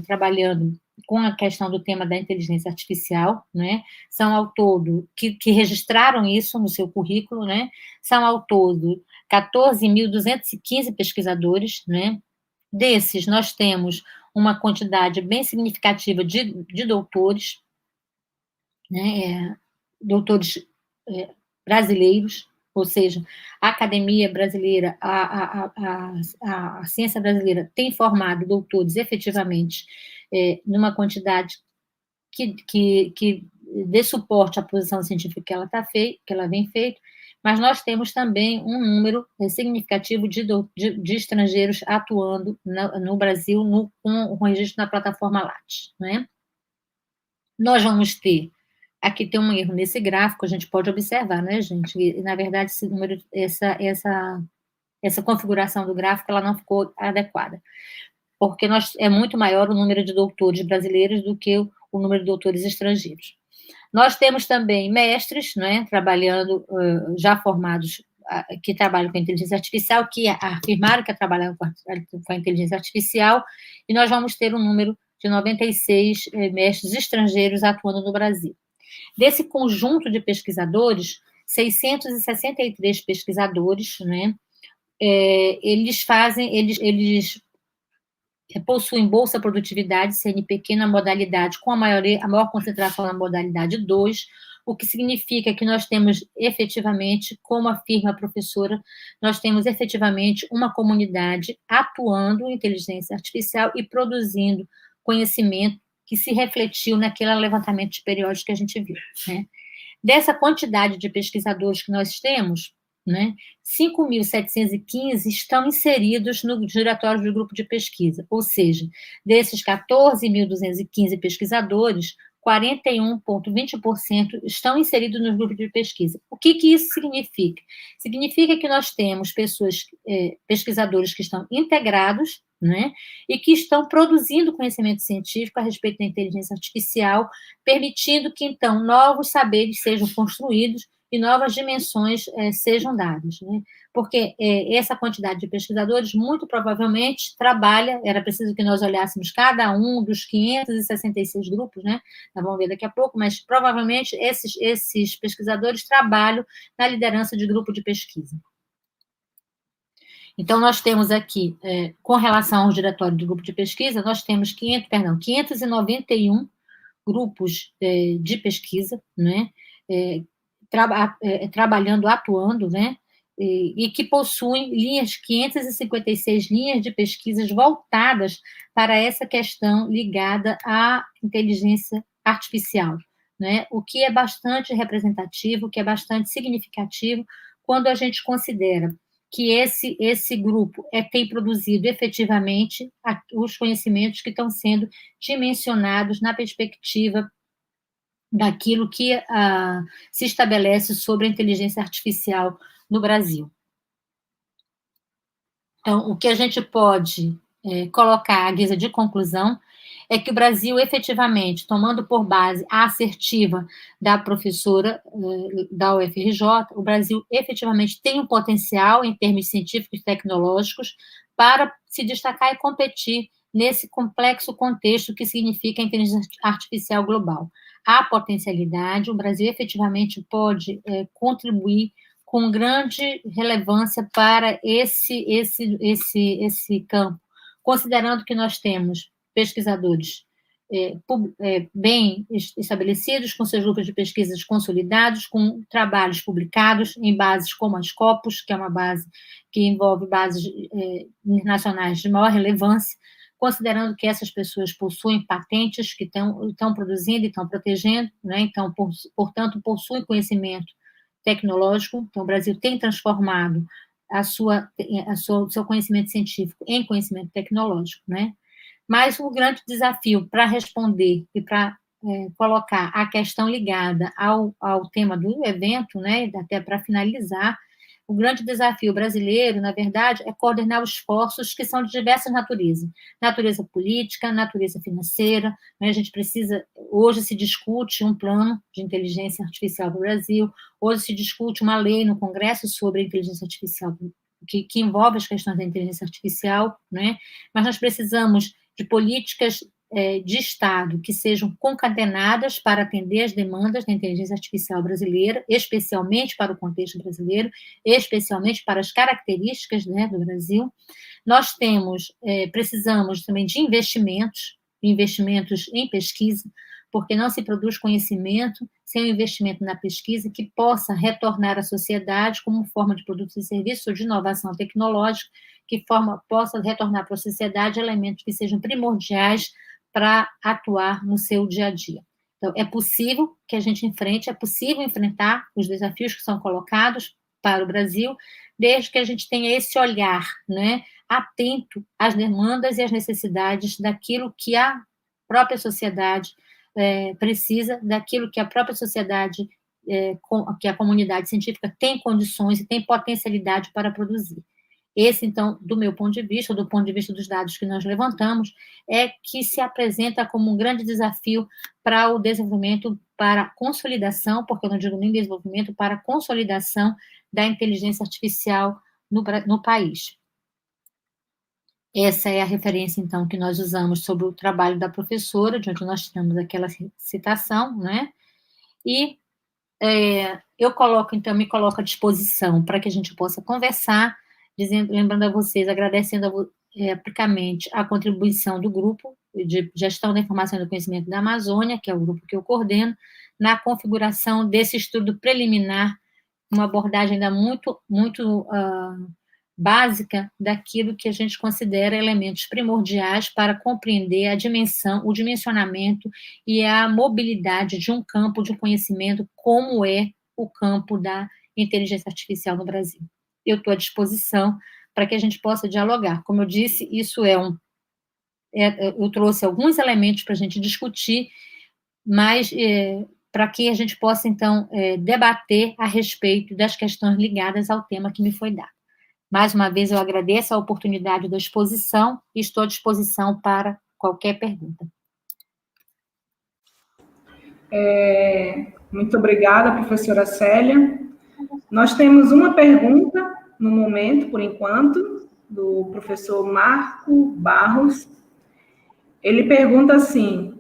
trabalhando com a questão do tema da inteligência artificial, né? São ao todo, que registraram isso no seu currículo, né? São ao todo 14.215 pesquisadores, né? Desses, nós temos uma quantidade bem significativa de doutores, né? Doutores brasileiros, ou seja, a academia brasileira, a ciência brasileira tem formado doutores efetivamente numa quantidade que dê suporte à posição científica que ela vem feito, mas nós temos também um número significativo de estrangeiros atuando no Brasil com o registro na plataforma Lattes, né? Nós vamos ter, aqui tem um erro nesse gráfico, a gente pode observar, né, gente? E, na verdade, esse número, essa configuração do gráfico, ela não ficou adequada, porque é muito maior o número de doutores brasileiros do que o número de doutores estrangeiros. Nós temos também mestres, né, trabalhando, já formados, que trabalham com a inteligência artificial, que afirmaram que trabalham com a inteligência artificial, e nós vamos ter um número de 96 mestres estrangeiros atuando no Brasil. Desse conjunto de pesquisadores, 663 pesquisadores, né, eles possuem Bolsa Produtividade, CNPq, na modalidade, com a maior concentração na modalidade 2, o que significa que nós temos efetivamente, como afirma a professora, nós temos efetivamente uma comunidade atuando em inteligência artificial e produzindo conhecimento que se refletiu naquele levantamento de periódicos que a gente viu, né? Dessa quantidade de pesquisadores que nós temos, né, 5.715 estão inseridos no diretório do grupo de pesquisa, ou seja, desses 14.215 pesquisadores, 41,20% estão inseridos no grupo de pesquisa. O que isso significa? Significa que nós temos pesquisadores que estão integrados, né, e que estão produzindo conhecimento científico a respeito da inteligência artificial, permitindo que, então, novos saberes sejam construídos e novas dimensões sejam dadas, né? Porque essa quantidade de pesquisadores, muito provavelmente, era preciso que nós olhássemos cada um dos 566 grupos, né? Nós vamos ver daqui a pouco, mas provavelmente esses pesquisadores trabalham na liderança de grupo de pesquisa. Então, nós temos aqui, com relação ao diretório do grupo de pesquisa, nós temos 591 grupos de pesquisa, né? Trabalhando, atuando, né? E que possuem 556 linhas de pesquisas voltadas para essa questão ligada à inteligência artificial, né? O que é bastante representativo, o que é bastante significativo quando a gente considera que esse grupo tem produzido efetivamente os conhecimentos que estão sendo dimensionados na perspectiva daquilo que se estabelece sobre a inteligência artificial no Brasil. Então, o que a gente pode colocar à guisa de conclusão é que o Brasil, efetivamente, tomando por base a assertiva da professora da UFRJ, o Brasil efetivamente tem um potencial em termos científicos e tecnológicos para se destacar e competir nesse complexo contexto que significa a inteligência artificial global. Há potencialidade, o Brasil efetivamente pode contribuir com grande relevância para esse campo, considerando que nós temos pesquisadores bem estabelecidos, com seus grupos de pesquisas consolidados, com trabalhos publicados em bases como a Scopus, que é uma base que envolve bases internacionais de maior relevância, considerando que essas pessoas possuem patentes que estão produzindo e estão protegendo, né? Então, portanto, possuem conhecimento tecnológico. Então, o Brasil tem transformado o seu conhecimento científico em conhecimento tecnológico, né? Mas o grande desafio para responder e para colocar a questão ligada ao tema do evento, né, até para finalizar, o grande desafio brasileiro, na verdade, é coordenar os esforços que são de diversas naturezas. Natureza política, natureza financeira, né, a gente precisa, hoje se discute um plano de inteligência artificial para o Brasil, hoje se discute uma lei no Congresso sobre a inteligência artificial, que envolve as questões da inteligência artificial, né, mas nós precisamos de políticas de Estado que sejam concatenadas para atender as demandas da inteligência artificial brasileira, especialmente para o contexto brasileiro, especialmente para as características, né, do Brasil. Nós precisamos também de investimentos em pesquisa, porque não se produz conhecimento sem o investimento na pesquisa que possa retornar à sociedade como forma de produtos e serviços ou de inovação tecnológica, que possa retornar para a sociedade elementos que sejam primordiais para atuar no seu dia a dia. Então, é possível que a gente enfrente, é possível enfrentar os desafios que são colocados para o Brasil, desde que a gente tenha esse olhar, né, atento às demandas e às necessidades daquilo que a própria sociedade precisa, daquilo que a própria sociedade, que a comunidade científica tem condições e tem potencialidade para produzir. Esse, então, do meu ponto de vista, do ponto de vista dos dados que nós levantamos, é que se apresenta como um grande desafio para o desenvolvimento, para a consolidação, porque eu não digo nem desenvolvimento, para a consolidação da inteligência artificial no país. Essa é a referência, então, que nós usamos sobre o trabalho da professora, de onde nós tiramos aquela citação, né? E eu me coloco à disposição para que a gente possa conversar, lembrando a vocês, agradecendo publicamente a contribuição do Grupo de Gestão da Informação e do Conhecimento da Amazônia, que é o grupo que eu coordeno, na configuração desse estudo preliminar, uma abordagem ainda muito básica daquilo que a gente considera elementos primordiais para compreender a dimensão, o dimensionamento e a mobilidade de um campo de conhecimento como é o campo da inteligência artificial no Brasil. Eu estou à disposição para que a gente possa dialogar. Como eu disse, isso eu trouxe alguns elementos para a gente discutir, mas para que a gente possa, então, debater a respeito das questões ligadas ao tema que me foi dado. Mais uma vez, eu agradeço a oportunidade da exposição e estou à disposição para qualquer pergunta. Muito obrigada, professora Célia. Nós temos uma pergunta, no momento, por enquanto, do professor Marco Barros. Ele pergunta assim: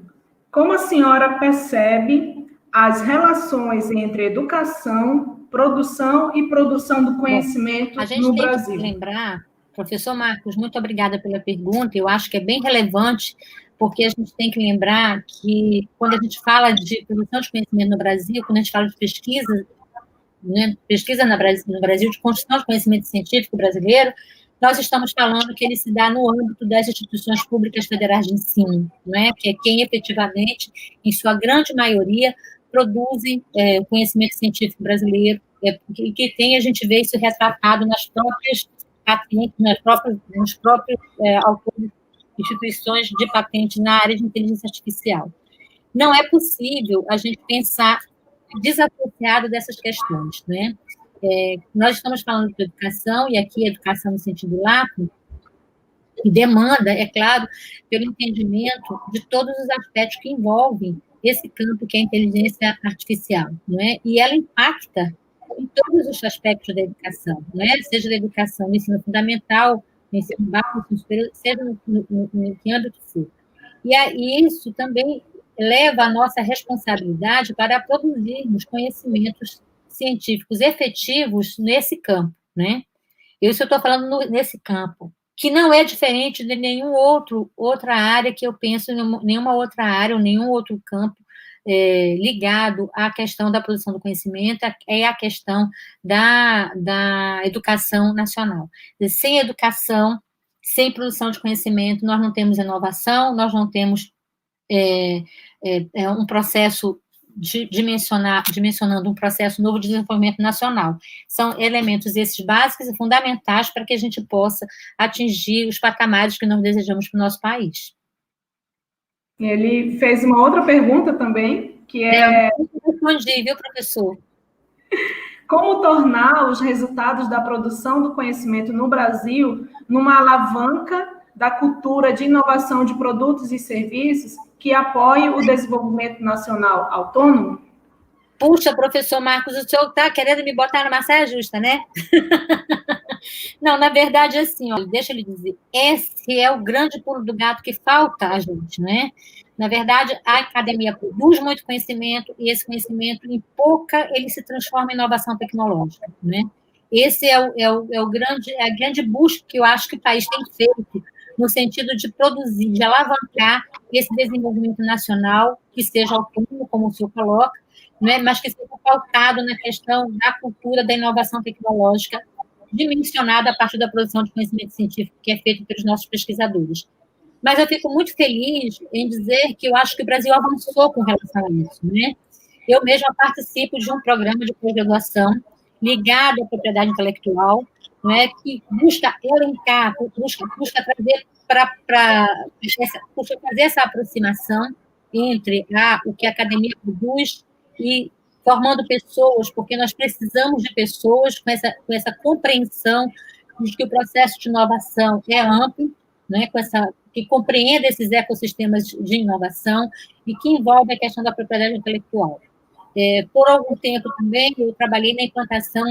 como a senhora percebe as relações entre educação, produção e produção do conhecimento no Brasil? A gente tem que lembrar, professor Marcos, muito obrigada pela pergunta, eu acho que é bem relevante, porque a gente tem que lembrar que, quando a gente fala de produção de conhecimento no Brasil, quando a gente fala de pesquisa, né, no Brasil, de construção de conhecimento científico brasileiro, nós estamos falando que ele se dá no âmbito das instituições públicas federais de ensino, né, que é quem efetivamente, em sua grande maioria, produzem conhecimento científico brasileiro, que tem, a gente vê isso retratado nas próprias patentes, nos próprios autores, instituições de patente na área de inteligência artificial. Não é possível a gente pensar desassociado dessas questões, né? Nós estamos falando de educação, e aqui educação no sentido lato, e demanda, é claro, pelo entendimento de todos os aspectos que envolvem esse campo que é a inteligência artificial, não é? E ela impacta em todos os aspectos da educação, não é? Seja da educação no ensino fundamental, no ensino básico, no ensino superior, seja no que âmbito for. E isso também leva a nossa responsabilidade para produzirmos conhecimentos científicos efetivos nesse campo, né? Isso eu estou falando nesse campo, que não é diferente de outra área que eu penso, nenhuma outra área ou nenhum outro campo ligado à questão da produção do conhecimento, é a questão da educação nacional. Sem educação, sem produção de conhecimento, nós não temos inovação, nós não temos um processo dimensionando um processo novo de desenvolvimento nacional. São elementos esses básicos e fundamentais para que a gente possa atingir os patamares que nós desejamos para o nosso país. Ele fez uma outra pergunta também, que Eu respondi, viu, professor? Como tornar os resultados da produção do conhecimento no Brasil numa alavanca da cultura de inovação de produtos e serviços que apoie o desenvolvimento nacional autônomo? Puxa, professor Marcos, o senhor está querendo me botar numa saia justa, né? Não, na verdade, assim, olha, deixa eu lhe dizer, esse é o grande pulo do gato que falta a gente, né? Na verdade, a academia produz muito conhecimento e esse conhecimento, em pouca, ele se transforma em inovação tecnológica, né? Esse é a grande busca que eu acho que o país tem feito no sentido de produzir, de alavancar esse desenvolvimento nacional, que seja autônomo, como o senhor coloca, né, mas que seja pautado na questão da cultura da inovação tecnológica, dimensionada a partir da produção de conhecimento científico que é feito pelos nossos pesquisadores. Mas eu fico muito feliz em dizer que eu acho que o Brasil avançou com relação a isso, né? Eu mesma participo de um programa de pós-graduação ligado à propriedade intelectual, né, que busca elencar, busca trazer busca fazer essa aproximação entre o que a academia produz e formando pessoas, porque nós precisamos de pessoas com essa compreensão de que o processo de inovação é amplo, né, que compreenda esses ecossistemas de inovação e que envolve a questão da propriedade intelectual. Por algum tempo também, eu trabalhei na implantação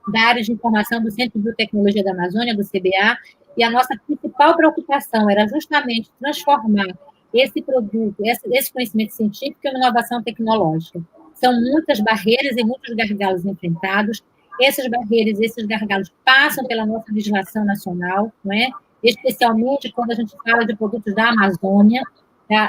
da área de informação do Centro de Biotecnologia da Amazônia, do CBA, e a nossa principal preocupação era justamente transformar esse produto, esse conhecimento científico em inovação tecnológica. São muitas barreiras e muitos gargalos enfrentados. Essas barreiras e esses gargalos passam pela nossa legislação nacional, não é? Especialmente quando a gente fala de produtos da Amazônia,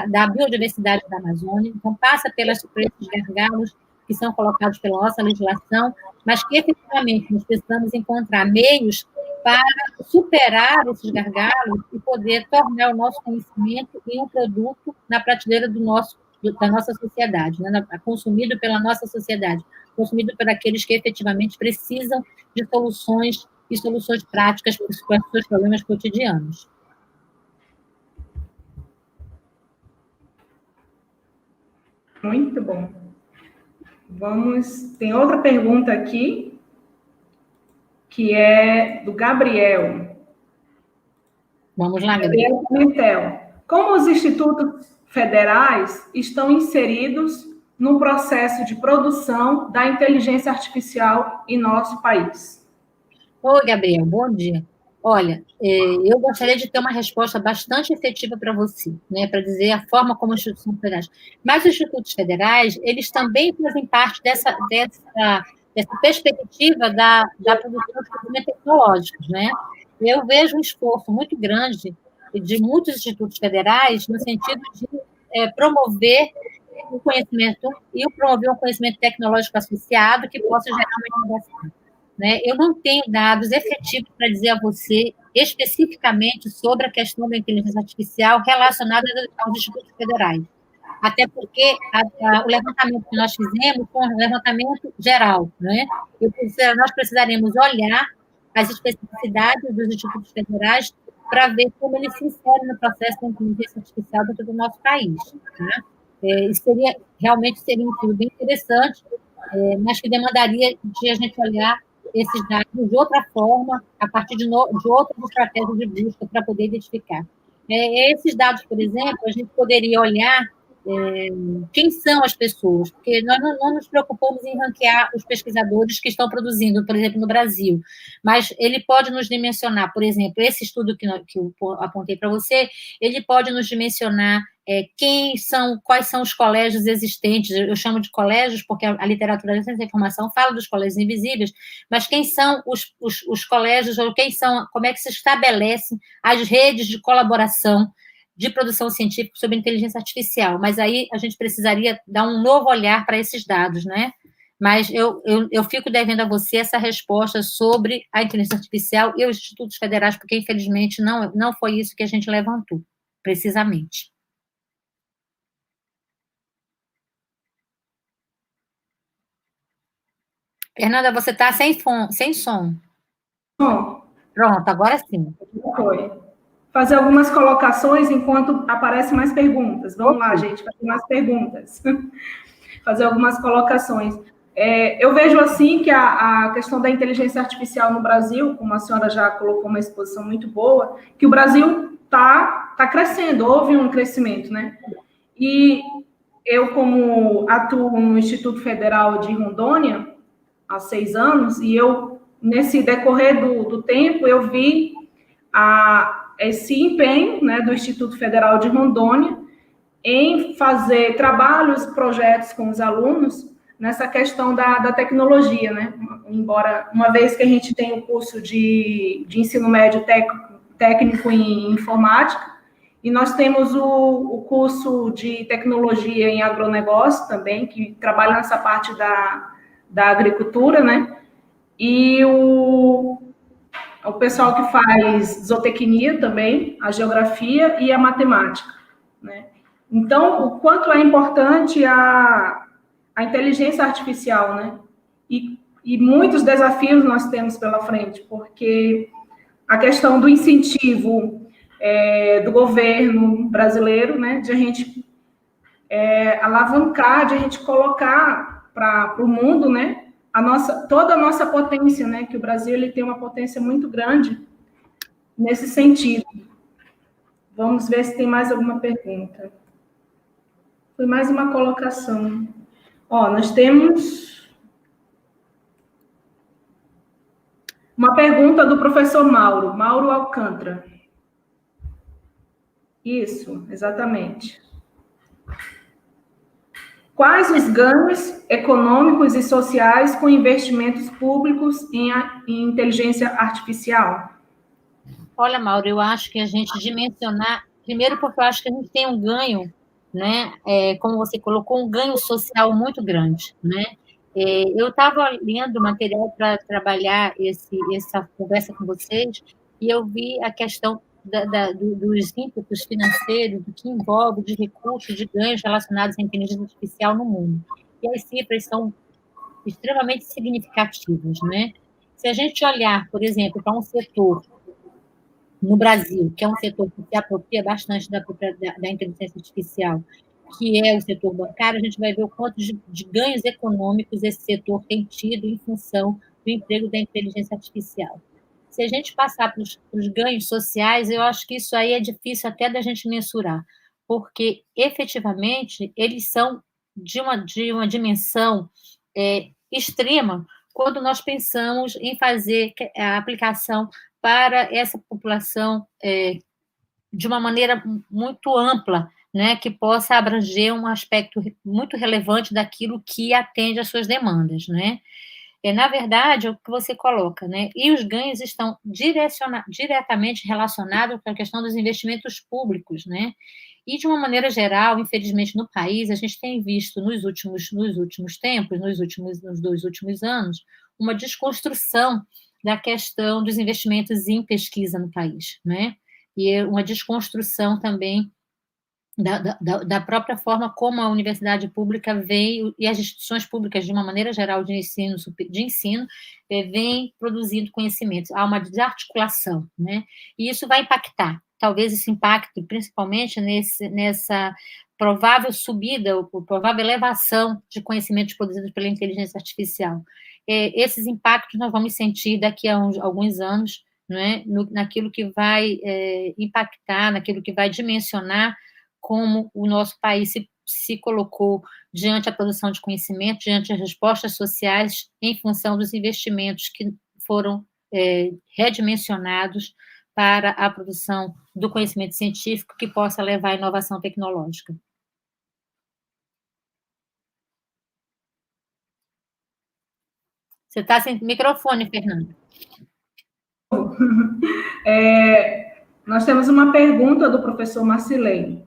da biodiversidade da Amazônia. Então, passa por esses gargalos que são colocados pela nossa legislação, mas que, efetivamente, nós precisamos encontrar meios para superar esses gargalos e poder tornar o nosso conhecimento em um produto na prateleira da nossa sociedade, né? Consumido pela nossa sociedade, consumido por aqueles que efetivamente precisam de soluções e soluções práticas para os seus problemas cotidianos. Muito bom. Tem outra pergunta aqui, que é do Gabriel. Vamos lá, Gabriel. Pimentel. Como os institutos federais estão inseridos no processo de produção da inteligência artificial em nosso país? Oi, Gabriel, bom dia. Olha, eu gostaria de ter uma resposta bastante efetiva para você, né, para dizer a forma como os institutos são federais. Mas os institutos federais, eles também fazem parte dessa perspectiva da produção de conhecimentos tecnológicos, né? Eu vejo um esforço muito grande de muitos institutos federais no sentido de promover o conhecimento e promover um conhecimento tecnológico associado que possa gerar uma inovação. Né? Eu não tenho dados efetivos para dizer a você especificamente sobre a questão da inteligência artificial relacionada aos institutos federais. Até porque o levantamento que nós fizemos foi um levantamento geral. Né? Nós precisaremos olhar as especificidades dos institutos federais para ver como eles se inserem no processo da inteligência artificial dentro do nosso país. Né? Isso realmente seria um estudo bem interessante, mas que demandaria de a gente olhar esses dados de outra forma, a partir de outras estratégias de busca para poder identificar. Esses dados, por exemplo, a gente poderia olhar quem são as pessoas, porque nós não nos preocupamos em ranquear os pesquisadores que estão produzindo, por exemplo, no Brasil, mas ele pode nos dimensionar, por exemplo, esse estudo que eu apontei para você, ele pode nos dimensionar quais são os colégios existentes, eu chamo de colégios porque a literatura da ciência da informação fala dos colégios invisíveis, mas quem são os colégios, ou como é que se estabelecem as redes de colaboração de produção científica sobre inteligência artificial, mas aí a gente precisaria dar um novo olhar para esses dados, né? Mas eu fico devendo a você essa resposta sobre a inteligência artificial e os institutos federais, porque, infelizmente, não foi isso que a gente levantou, precisamente. Fernanda, você está sem som. Bom. Pronto, agora sim. Foi. Fazer algumas colocações enquanto aparecem mais perguntas. Vamos lá, gente, fazer mais perguntas. Fazer algumas colocações. Eu vejo, assim, que a questão da inteligência artificial no Brasil, como a senhora já colocou uma exposição muito boa, que o Brasil está crescendo, houve um crescimento, né? E eu, como atuo no Instituto Federal de Rondônia, há 6 anos, e nesse decorrer do tempo, eu vi esse empenho, né, do Instituto Federal de Rondônia em fazer trabalhos, projetos com os alunos nessa questão da tecnologia, né? Embora, uma vez que a gente tem o curso de ensino médio técnico em informática, e nós temos o curso de tecnologia em agronegócio também, que trabalha nessa parte da agricultura, né? E o pessoal que faz zootecnia também, a geografia e a matemática, né? Então, o quanto é importante a inteligência artificial, né? E muitos desafios nós temos pela frente, porque a questão do incentivo do governo brasileiro, né? De a gente alavancar, de a gente colocar para o mundo, né? Toda a nossa potência, né? Que o Brasil ele tem uma potência muito grande nesse sentido. Vamos ver se tem mais alguma pergunta. Foi mais uma colocação. Nós temos uma pergunta do professor Mauro Alcântara. Isso, exatamente. Quais os ganhos econômicos e sociais com investimentos públicos em inteligência artificial? Olha, Mauro, eu acho que a gente dimensionar, primeiro porque eu acho que a gente tem um ganho, né? Como você colocou, um ganho social muito grande, né? Eu estava lendo material para trabalhar essa conversa com vocês e eu vi a questão dos ímpetos financeiros, do que envolve de recursos, de ganhos relacionados à inteligência artificial no mundo. E as cifras são extremamente significativas, né? Se a gente olhar, por exemplo, para um setor no Brasil, que é um setor que se apropria bastante da inteligência artificial, que é o setor bancário, a gente vai ver o quanto de ganhos econômicos esse setor tem tido em função do emprego da inteligência artificial. Se a gente passar para os ganhos sociais, eu acho que isso aí é difícil até da gente mensurar, porque, efetivamente, eles são de uma dimensão extrema quando nós pensamos em fazer a aplicação para essa população de uma maneira muito ampla, né, que possa abranger um aspecto muito relevante daquilo que atende às suas demandas, né? Na verdade, é o que você coloca, né? E os ganhos estão diretamente relacionados com a questão dos investimentos públicos, né? E, de uma maneira geral, infelizmente, no país, a gente tem visto nos últimos tempos, nos 2 últimos anos, uma desconstrução da questão dos investimentos em pesquisa no país, né? E uma desconstrução também da própria forma como a universidade pública veio, e as instituições públicas, de uma maneira geral, de ensino, vêm produzindo conhecimentos. Há uma desarticulação, né? E isso vai impactar. Talvez esse impacto, principalmente nessa provável subida, ou provável elevação de conhecimentos produzidos pela inteligência artificial. Esses impactos nós vamos sentir daqui a alguns anos, né? Naquilo que vai impactar, naquilo que vai dimensionar como o nosso país se colocou diante a produção de conhecimento, diante as respostas sociais, em função dos investimentos que foram redimensionados para a produção do conhecimento científico que possa levar à inovação tecnológica. Você está sem microfone, Fernanda. Nós temos uma pergunta do professor Marcilei.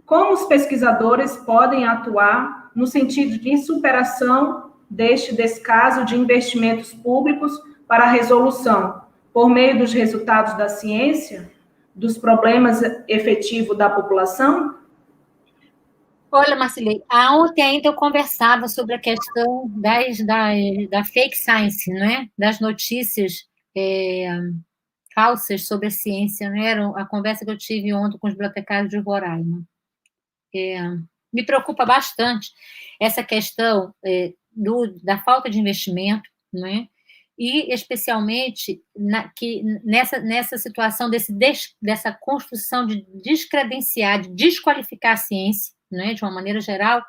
Como os pesquisadores podem atuar no sentido de superação deste descaso de investimentos públicos para a resolução, por meio dos resultados da ciência, dos problemas efetivos da população? Olha, Marcilei, ontem ainda eu conversava sobre a questão da fake science, né? Das notícias falsas sobre a ciência, né? Era a conversa que eu tive ontem com os bibliotecários de Roraima. Me preocupa bastante essa questão da falta de investimento, né? E especialmente nessa situação dessa construção de descredenciar, de desqualificar a ciência, né, de uma maneira geral,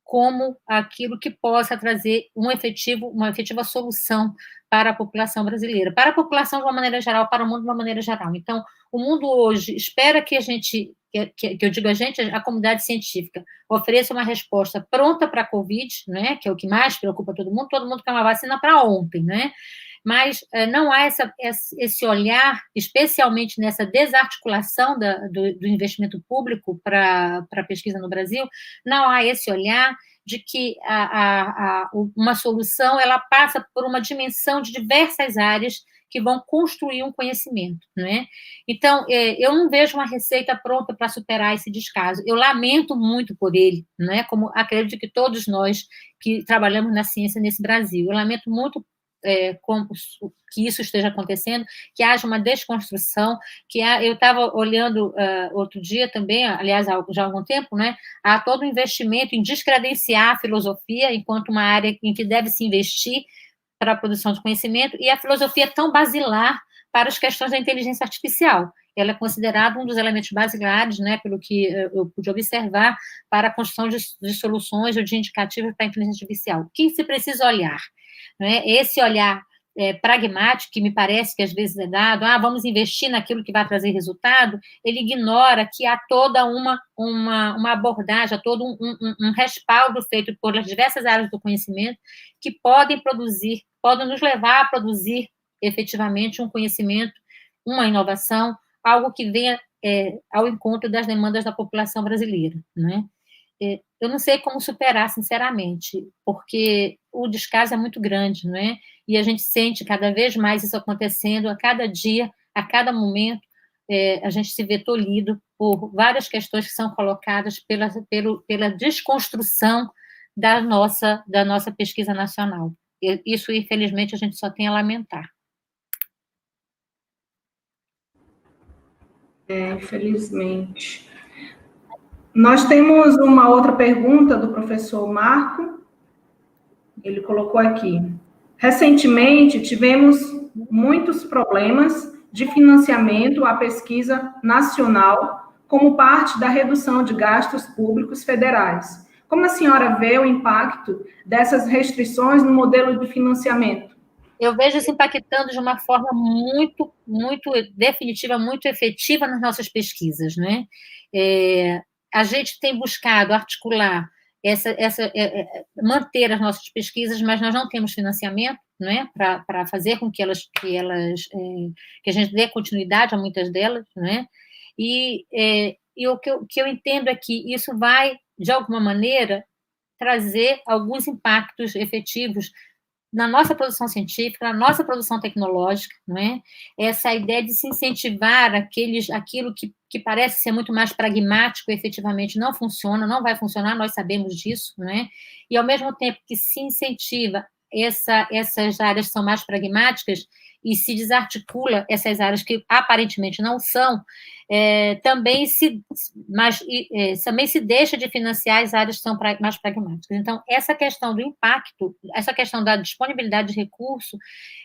como aquilo que possa trazer uma efetiva solução para a população brasileira, para a população de uma maneira geral, para o mundo de uma maneira geral. Então, o mundo hoje espera que eu digo a comunidade científica, ofereça uma resposta pronta para a Covid, né, que é o que mais preocupa todo mundo quer uma vacina para ontem, né? Mas não há esse olhar, especialmente nessa desarticulação do investimento público para a pesquisa no Brasil, não há esse olhar de que uma solução ela passa por uma dimensão de diversas áreas que vão construir um conhecimento, né? Então, eu não vejo uma receita pronta para superar esse descaso. Eu lamento muito por ele, né? Como acredito que todos nós que trabalhamos na ciência nesse Brasil. Eu lamento muito que isso esteja acontecendo, que haja uma desconstrução, eu estava olhando outro dia também, aliás, já há algum tempo, né, há todo um investimento em descredenciar a filosofia enquanto uma área em que deve se investir para a produção de conhecimento, e a filosofia é tão basilar para as questões da inteligência artificial. Ela é considerada um dos elementos basilares, né, pelo que eu pude observar, para a construção de soluções ou de indicativos para a inteligência artificial. O que se precisa olhar? Né? Esse olhar pragmático, que me parece que às vezes é dado, vamos investir naquilo que vai trazer resultado, ele ignora que há toda uma abordagem, há todo um respaldo feito por diversas áreas do conhecimento que podem nos levar a produzir efetivamente um conhecimento, uma inovação, algo que venha ao encontro das demandas da população brasileira, né? Eu não sei como superar, sinceramente, porque o descaso é muito grande, não é? E a gente sente cada vez mais isso acontecendo a cada dia, a cada momento, a gente se vê tolhido por várias questões que são colocadas pela desconstrução da nossa pesquisa nacional. Isso, infelizmente, a gente só tem a lamentar. Infelizmente. Nós temos uma outra pergunta do professor Marco. Ele colocou aqui. Recentemente, tivemos muitos problemas de financiamento à pesquisa nacional como parte da redução de gastos públicos federais. Como a senhora vê o impacto dessas restrições no modelo de financiamento? Eu vejo isso impactando de uma forma muito, muito definitiva, muito efetiva nas nossas pesquisas, né? A gente tem buscado articular manter as nossas pesquisas, mas nós não temos financiamento, né, para fazer com que a gente dê continuidade a muitas delas, né? E o que eu entendo é que isso vai, de alguma maneira, trazer alguns impactos efetivos na nossa produção científica, na nossa produção tecnológica, não é? Essa ideia de se incentivar aquilo que parece ser muito mais pragmático, efetivamente não funciona, não vai funcionar, nós sabemos disso, não é? E, ao mesmo tempo que se incentiva essas áreas que são mais pragmáticas e se desarticula essas áreas que aparentemente não são, também se deixa de financiar as áreas que são mais pragmáticas. Então, essa questão do impacto, essa questão da disponibilidade de recurso,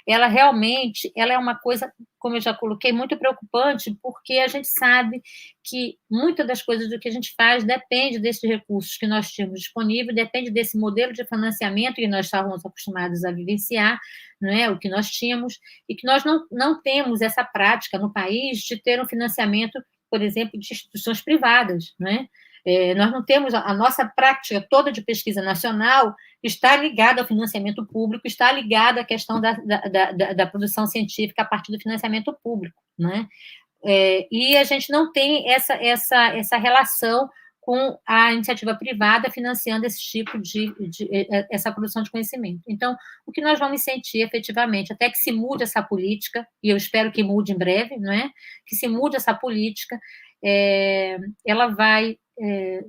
ela realmente é uma coisa, como eu já coloquei, muito preocupante, porque a gente sabe que muitas das coisas do que a gente faz depende desses recursos que nós temos disponíveis, depende desse modelo de financiamento que nós estávamos acostumados a vivenciar, não é? O que nós tínhamos, e que nós não temos essa prática no país de ter um financiamento, por exemplo, de instituições privadas, não é? Nós não temos, a nossa prática toda de pesquisa nacional está ligada ao financiamento público, está ligada à questão da produção científica a partir do financiamento público, né? E a gente não tem essa relação com a iniciativa privada financiando esse tipo essa produção de conhecimento. Então, o que nós vamos sentir efetivamente, até que se mude essa política, e eu espero que mude em breve, não é? Que se mude essa política, ela vai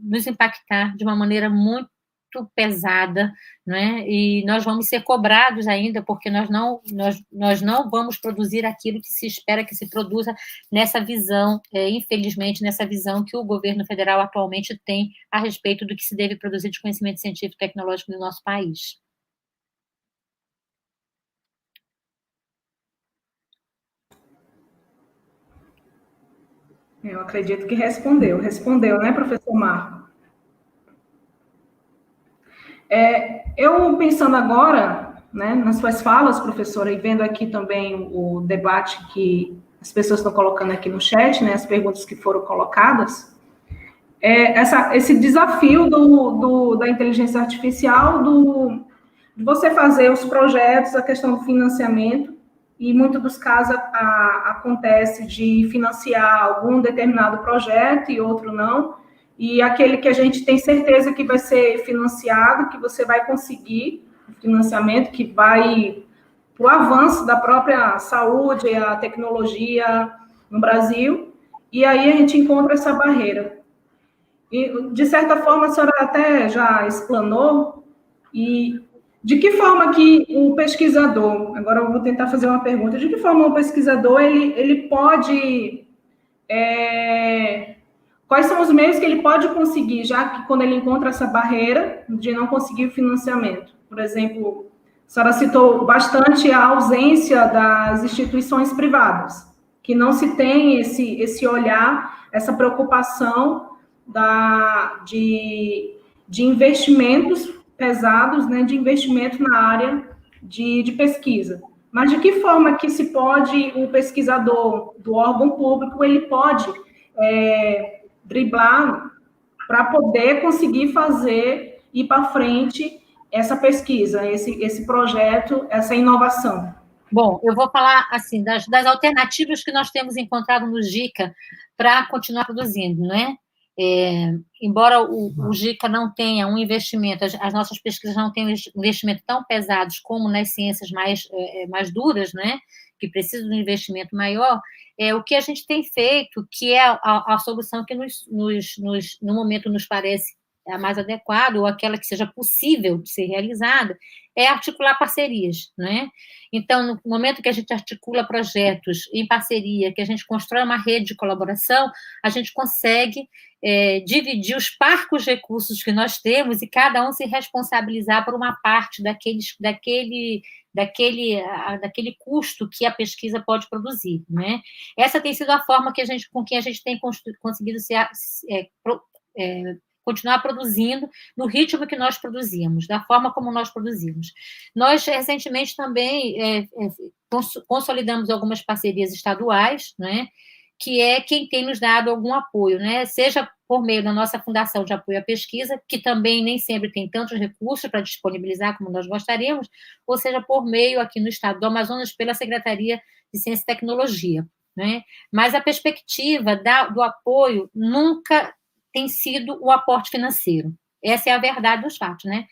nos impactar de uma maneira muito pesada, né? E nós vamos ser cobrados ainda, porque nós não vamos produzir aquilo que se espera que se produza nessa visão, infelizmente, nessa visão que o governo federal atualmente tem a respeito do que se deve produzir de conhecimento científico e tecnológico no nosso país. Eu acredito que respondeu, né, professor Marco? Eu pensando agora, né, nas suas falas, professora, e vendo aqui também o debate que as pessoas estão colocando aqui no chat, né, as perguntas que foram colocadas, esse desafio da inteligência artificial, de você fazer os projetos, a questão do financiamento, e em muitos dos casos acontece de financiar algum determinado projeto e outro não, e aquele que a gente tem certeza que vai ser financiado, que você vai conseguir financiamento, que vai para o avanço da própria saúde, a tecnologia no Brasil, e aí a gente encontra essa barreira. E, de certa forma, a senhora até já explanou, e de que forma que o pesquisador, agora eu vou tentar fazer uma pergunta, de que forma o pesquisador ele pode, quais são os meios que ele pode conseguir, já que quando ele encontra essa barreira de não conseguir o financiamento? Por exemplo, a senhora citou bastante a ausência das instituições privadas, que não se tem esse olhar, essa preocupação de investimentos pesados, né, de investimento na área de pesquisa. Mas de que forma que se pode, o pesquisador do órgão público, ele pode driblar para poder conseguir ir para frente essa pesquisa, esse projeto, essa inovação? Bom, eu vou falar assim das alternativas que nós temos encontrado no GICA para continuar produzindo, não é? Embora o GICA não tenha um investimento, as nossas pesquisas não tenham investimento tão pesados como nas ciências mais duras, né, que precisam de um investimento maior, o que a gente tem feito, que é a solução que no momento nos parece a mais adequada, ou aquela que seja possível de ser realizada, é articular parcerias, né? Então, no momento que a gente articula projetos em parceria, que a gente constrói uma rede de colaboração, a gente consegue dividir os parcos recursos que nós temos e cada um se responsabilizar por uma parte daquele custo que a pesquisa pode produzir, né? Essa tem sido a forma com que a gente tem conseguido continuar produzindo no ritmo que nós produzimos, da forma como nós produzimos. Nós, recentemente, também consolidamos algumas parcerias estaduais, né, que é quem tem nos dado algum apoio, né, seja por meio da nossa Fundação de Apoio à Pesquisa, que também nem sempre tem tantos recursos para disponibilizar como nós gostaríamos, ou seja, por meio, aqui no estado do Amazonas, pela Secretaria de Ciência e Tecnologia, né? Mas a perspectiva do apoio nunca tem sido o aporte financeiro. Essa é a verdade dos fatos, né?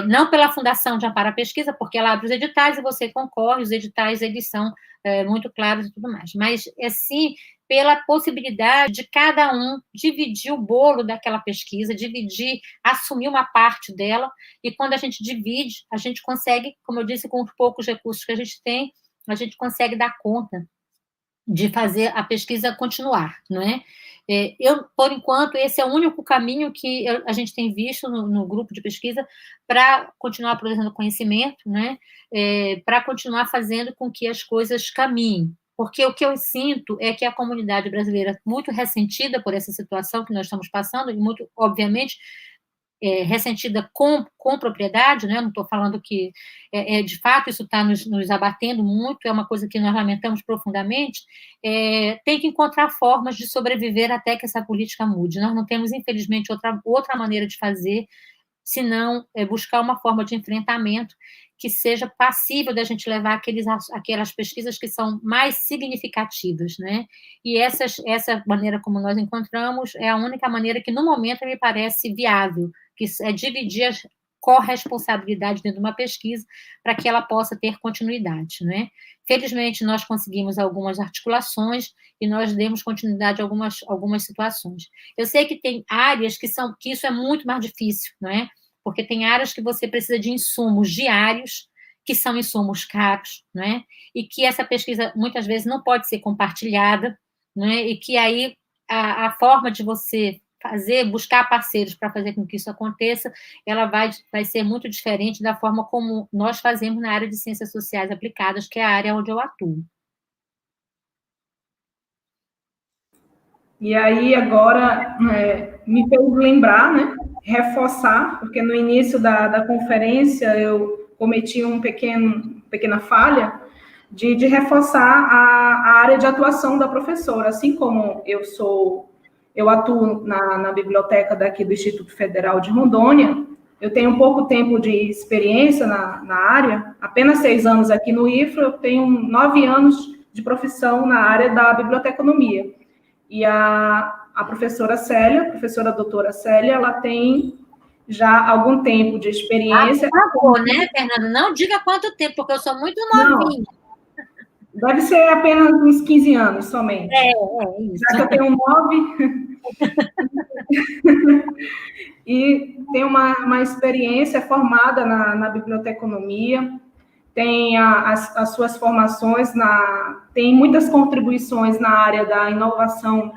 Não pela Fundação de Amparo à Pesquisa, porque ela abre os editais e você concorre, os editais eles são muito claros e tudo mais, mas sim pela possibilidade de cada um dividir o bolo daquela pesquisa, assumir uma parte dela, e quando a gente divide, a gente consegue, como eu disse, com os poucos recursos que a gente tem, a gente consegue dar conta de fazer a pesquisa continuar, não é? Por enquanto, esse é o único caminho que a gente tem visto no grupo de pesquisa para continuar produzindo conhecimento, né? Para continuar fazendo com que as coisas caminhem. Porque o que eu sinto é que a comunidade brasileira, muito ressentida por essa situação que nós estamos passando, e muito, obviamente, ressentida com propriedade, né? Não estou falando que, de fato, isso está nos abatendo muito, é uma coisa que nós lamentamos profundamente, tem que encontrar formas de sobreviver até que essa política mude. Nós não temos, infelizmente, outra maneira de fazer, senão buscar uma forma de enfrentamento que seja passível da gente levar aquelas pesquisas que são mais significativas, né? E essa maneira como nós encontramos é a única maneira que, no momento, me parece viável, que é dividir as corresponsabilidades dentro de uma pesquisa para que ela possa ter continuidade, né? Felizmente, nós conseguimos algumas articulações e nós demos continuidade a algumas situações. Eu sei que tem áreas que isso é muito mais difícil, né? Porque tem áreas que você precisa de insumos diários, que são insumos caros, né? E que essa pesquisa, muitas vezes, não pode ser compartilhada, né? E que aí a forma de você buscar parceiros para fazer com que isso aconteça, ela vai ser muito diferente da forma como nós fazemos na área de ciências sociais aplicadas, que é a área onde eu atuo. E aí, agora, me fez lembrar, né, reforçar, porque no início da conferência eu cometi uma pequena falha de reforçar a área de atuação da professora. Assim como eu atuo na biblioteca daqui do Instituto Federal de Rondônia, eu tenho pouco tempo de experiência na área, apenas 6 anos aqui no IFRA, eu tenho 9 anos de profissão na área da biblioteconomia. E a professora Célia, a professora doutora Célia, ela tem já algum tempo de experiência. Por favor, né, Fernanda? Não diga quanto tempo, porque eu sou muito novinha. Não, deve ser apenas uns 15 anos somente. Isso. Já que eu tenho 9. E tem uma experiência formada na biblioteconomia, tem as suas formações, tem muitas contribuições na área da inovação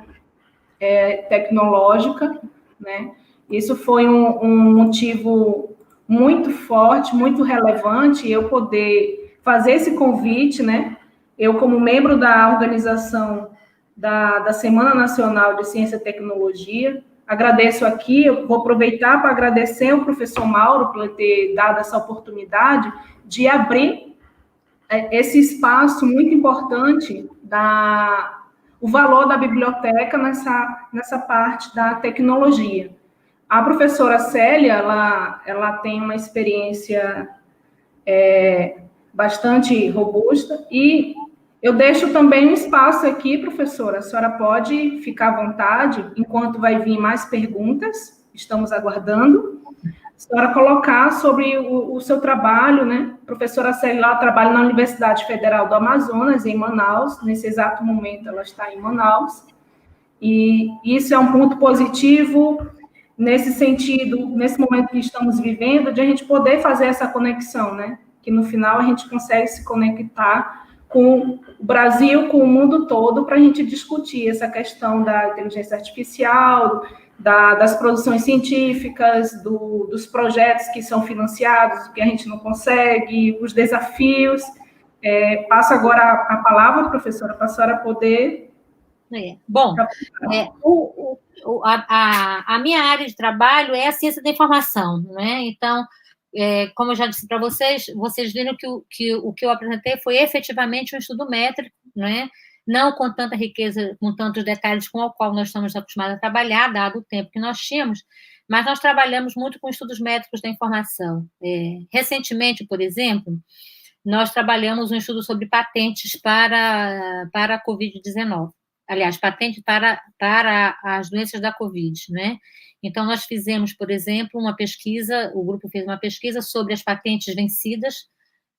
tecnológica, né? Isso foi um motivo muito forte, muito relevante, eu poder fazer esse convite, né? Eu, como membro da organização da Semana Nacional de Ciência e Tecnologia, agradeço aqui, eu vou aproveitar para agradecer ao professor Mauro por ter dado essa oportunidade de abrir esse espaço muito importante o valor da biblioteca nessa parte da tecnologia. A professora Célia, ela tem uma experiência bastante robusta e eu deixo também um espaço aqui, professora, a senhora pode ficar à vontade, enquanto vai vir mais perguntas, estamos aguardando, a senhora colocar sobre o seu trabalho, né? A professora Célia trabalha na Universidade Federal do Amazonas, em Manaus, nesse exato momento ela está em Manaus, e isso é um ponto positivo, nesse sentido, nesse momento que estamos vivendo, de a gente poder fazer essa conexão, né? Que no final a gente consegue se conectar com o Brasil, com o mundo todo, para a gente discutir essa questão da inteligência artificial, das produções científicas, dos projetos que são financiados, que a gente não consegue, os desafios. Passo agora a palavra, professora, para a senhora poder... Bom, a minha área de trabalho é a ciência da informação, né? Então, como eu já disse para vocês viram que o que eu apresentei foi efetivamente um estudo métrico, né? Não com tanta riqueza, com tantos detalhes com o qual nós estamos acostumados a trabalhar, dado o tempo que nós tínhamos, mas nós trabalhamos muito com estudos métricos da informação. Recentemente, por exemplo, nós trabalhamos um estudo sobre patentes para a Covid-19. Aliás, patente para as doenças da Covid, né? Então, nós fizemos, por exemplo, uma pesquisa, o grupo fez uma pesquisa sobre as patentes vencidas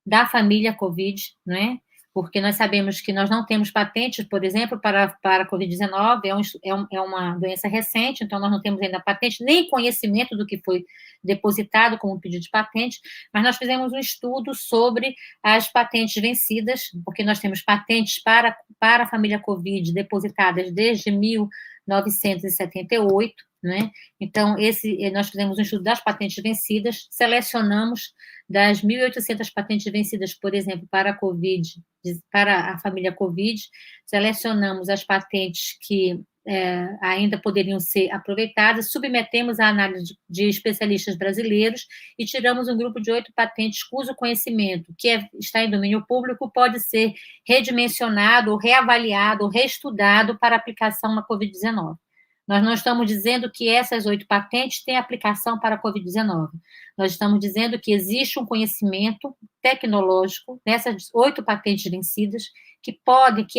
da família Covid, né? porque nós sabemos que nós não temos patentes, por exemplo, para a Covid-19, é uma doença recente, então nós não temos ainda patente, nem conhecimento do que foi depositado como pedido de patente, mas nós fizemos um estudo sobre as patentes vencidas, porque nós temos patentes para a família Covid depositadas desde 1978, né? Então, nós fizemos um estudo das patentes vencidas, selecionamos das 1.800 patentes vencidas, por exemplo, para a Covid, para a família Covid, selecionamos as patentes que ainda poderiam ser aproveitadas, submetemos à análise de especialistas brasileiros e tiramos um grupo de 8 patentes cujo conhecimento, que está em domínio público, pode ser redimensionado, ou reavaliado, ou reestudado para aplicação na Covid-19. Nós não estamos dizendo que essas 8 patentes têm aplicação para a Covid-19. Nós estamos dizendo que existe um conhecimento tecnológico nessas 8 patentes vencidas que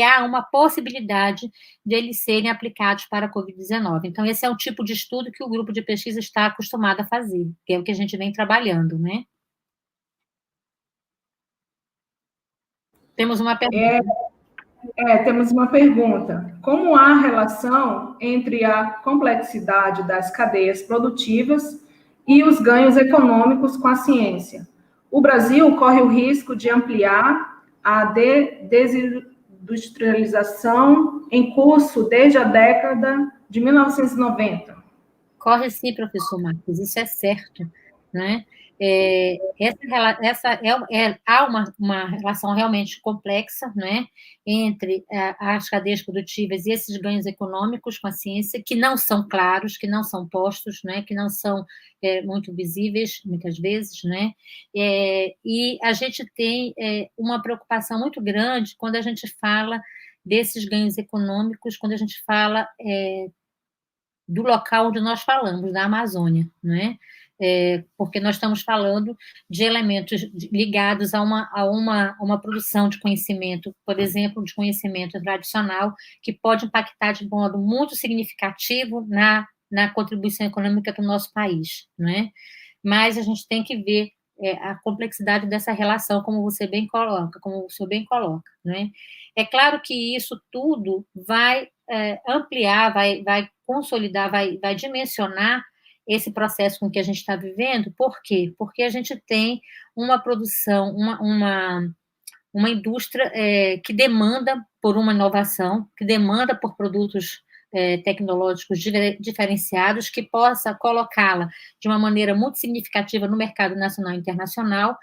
há uma possibilidade de eles serem aplicados para a Covid-19. Então, esse é um tipo de estudo que o grupo de pesquisa está acostumado a fazer, que é o que a gente vem trabalhando, né? Temos uma pergunta. Temos uma pergunta. Como há relação entre a complexidade das cadeias produtivas e os ganhos econômicos com a ciência? O Brasil corre o risco de ampliar a desindustrialização em curso desde a década de 1990. Corre sim, professor Marcos, isso é certo, né? Há uma relação realmente complexa, né, entre as cadeias produtivas e esses ganhos econômicos com a ciência, que não são claros, que não são postos, né, que não são muito visíveis, muitas vezes, né, e a gente tem uma preocupação muito grande quando a gente fala desses ganhos econômicos, quando a gente fala do local onde nós falamos, da Amazônia, né? Porque nós estamos falando de elementos ligados a uma produção de conhecimento, por exemplo, de conhecimento tradicional, que pode impactar de modo muito significativo na contribuição econômica do nosso país, né? Mas a gente tem que ver a complexidade dessa relação, como você bem coloca, né? É claro que isso tudo vai ampliar, vai consolidar, vai dimensionar esse processo com que a gente está vivendo. Por quê? Porque a gente tem uma produção, uma indústria que demanda por uma inovação, que demanda por produtos tecnológicos diferenciados, que possa colocá-la de uma maneira muito significativa no mercado nacional e internacional,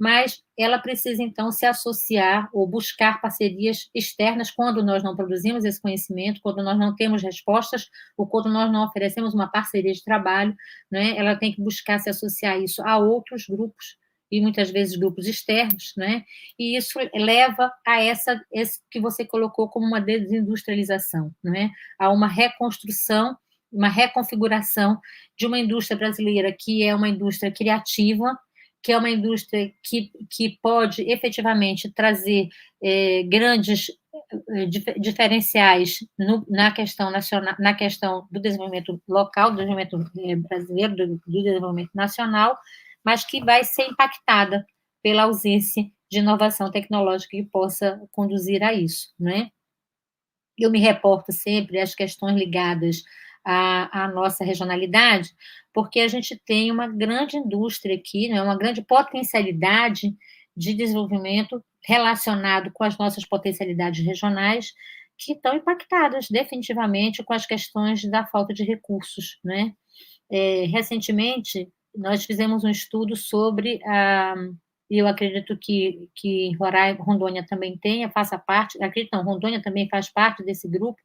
mas ela precisa, então, se associar ou buscar parcerias externas quando nós não produzimos esse conhecimento, quando nós não temos respostas, ou quando nós não oferecemos uma parceria de trabalho, né? Ela tem que buscar se associar isso a outros grupos, e muitas vezes grupos externos, né? E isso leva a esse que você colocou como uma desindustrialização, né? A uma reconstrução, uma reconfiguração de uma indústria brasileira que é uma indústria criativa, que é uma indústria que pode efetivamente trazer grandes diferenciais na questão nacional, na questão do desenvolvimento local, do desenvolvimento brasileiro, do desenvolvimento nacional, mas que vai ser impactada pela ausência de inovação tecnológica que possa conduzir a isso, né? Eu me reporto sempre às questões ligadas à nossa regionalidade, porque a gente tem uma grande indústria aqui, né, uma grande potencialidade de desenvolvimento relacionado com as nossas potencialidades regionais, que estão impactadas definitivamente com as questões da falta de recursos, né? Recentemente, nós fizemos um estudo sobre e eu acredito que Rondônia também faça parte, acredito não, Rondônia também faz parte desse grupo,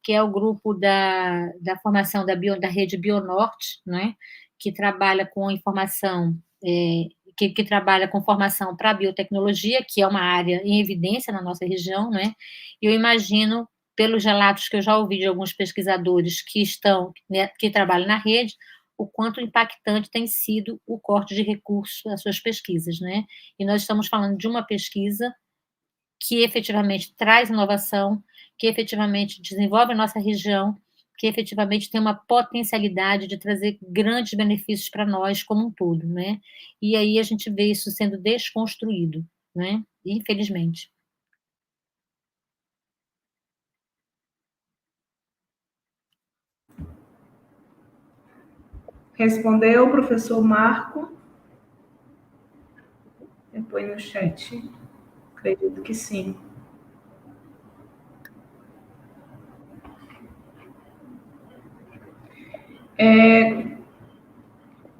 que é o grupo da formação da rede Bionorte, né, que trabalha com informação, que trabalha com formação para a biotecnologia, que é uma área em evidência na nossa região, né, e eu imagino, pelos relatos que eu já ouvi de alguns pesquisadores que trabalham na rede, o quanto impactante tem sido o corte de recursos das suas pesquisas, né? E nós estamos falando de uma pesquisa que efetivamente traz inovação, que efetivamente desenvolve a nossa região, que efetivamente tem uma potencialidade de trazer grandes benefícios para nós como um todo, né? E aí a gente vê isso sendo desconstruído, né? Infelizmente. Respondeu o professor Marco? Depois no chat. Acredito que sim.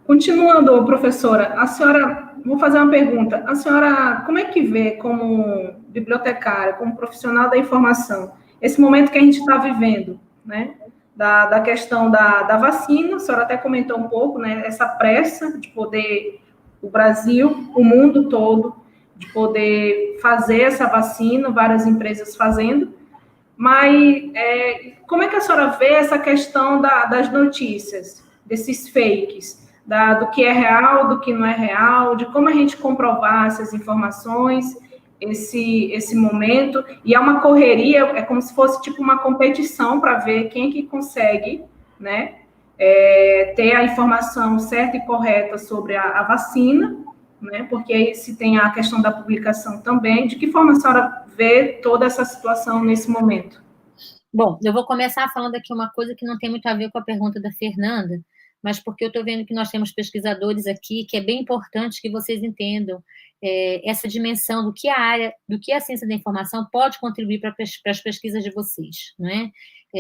Continuando, professora, a senhora, vou fazer uma pergunta. A senhora, como é que vê, como bibliotecária, como profissional da informação, esse momento que a gente está vivendo, né? Da questão da vacina, a senhora até comentou um pouco, né? Essa pressa de poder, o Brasil, o mundo todo, de poder fazer essa vacina, várias empresas fazendo, mas como é que a senhora vê essa questão das notícias, desses fakes, do que é real, do que não é real, de como a gente comprovar essas informações, esse momento, e é uma correria, é como se fosse tipo uma competição para ver quem é que consegue, né, ter a informação certa e correta sobre a vacina, né, porque aí se tem a questão da publicação também. De que forma a senhora vê toda essa situação nesse momento? Bom, eu vou começar falando aqui uma coisa que não tem muito a ver com a pergunta da Fernanda, mas porque eu estou vendo que nós temos pesquisadores aqui, que é bem importante que vocês entendam essa dimensão do que a área, do que a ciência da informação pode contribuir para as pesquisas de vocês, não é?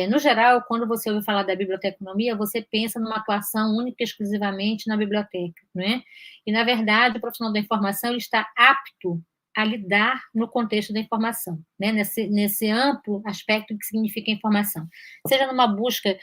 No geral, quando você ouve falar da biblioteconomia, você pensa numa atuação única e exclusivamente na biblioteca, não é? E, na verdade, o profissional da informação ele está apto a lidar no contexto da informação, né? nesse amplo aspecto que significa informação. Seja numa busca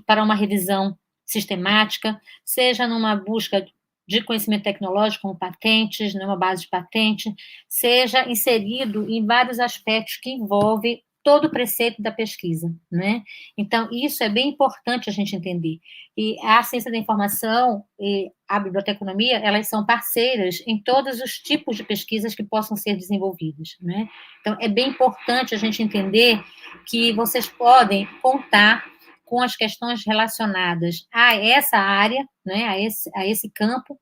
para uma revisão sistemática, seja numa busca de conhecimento tecnológico, como patentes, numa base de patente, seja inserido em vários aspectos que envolvem todo o preceito da pesquisa, né? Então, isso é bem importante a gente entender. E a ciência da informação e a biblioteconomia, elas são parceiras em todos os tipos de pesquisas que possam ser desenvolvidas, né? Então, é bem importante a gente entender que vocês podem contar com as questões relacionadas a essa área, né, a esse campo,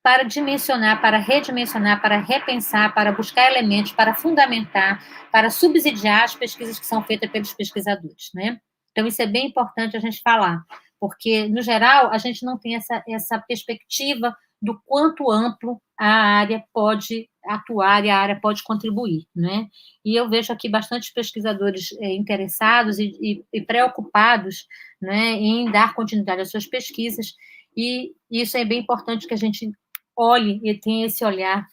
para dimensionar, para redimensionar, para repensar, para buscar elementos, para fundamentar, para subsidiar as pesquisas que são feitas pelos pesquisadores, né? Então, isso é bem importante a gente falar, porque, no geral, a gente não tem essa perspectiva do quanto amplo a área pode atuar e a área pode contribuir, né? E eu vejo aqui bastante pesquisadores interessados e preocupados, né, em dar continuidade às suas pesquisas, e isso é bem importante que a gente olhe e tenha esse olhar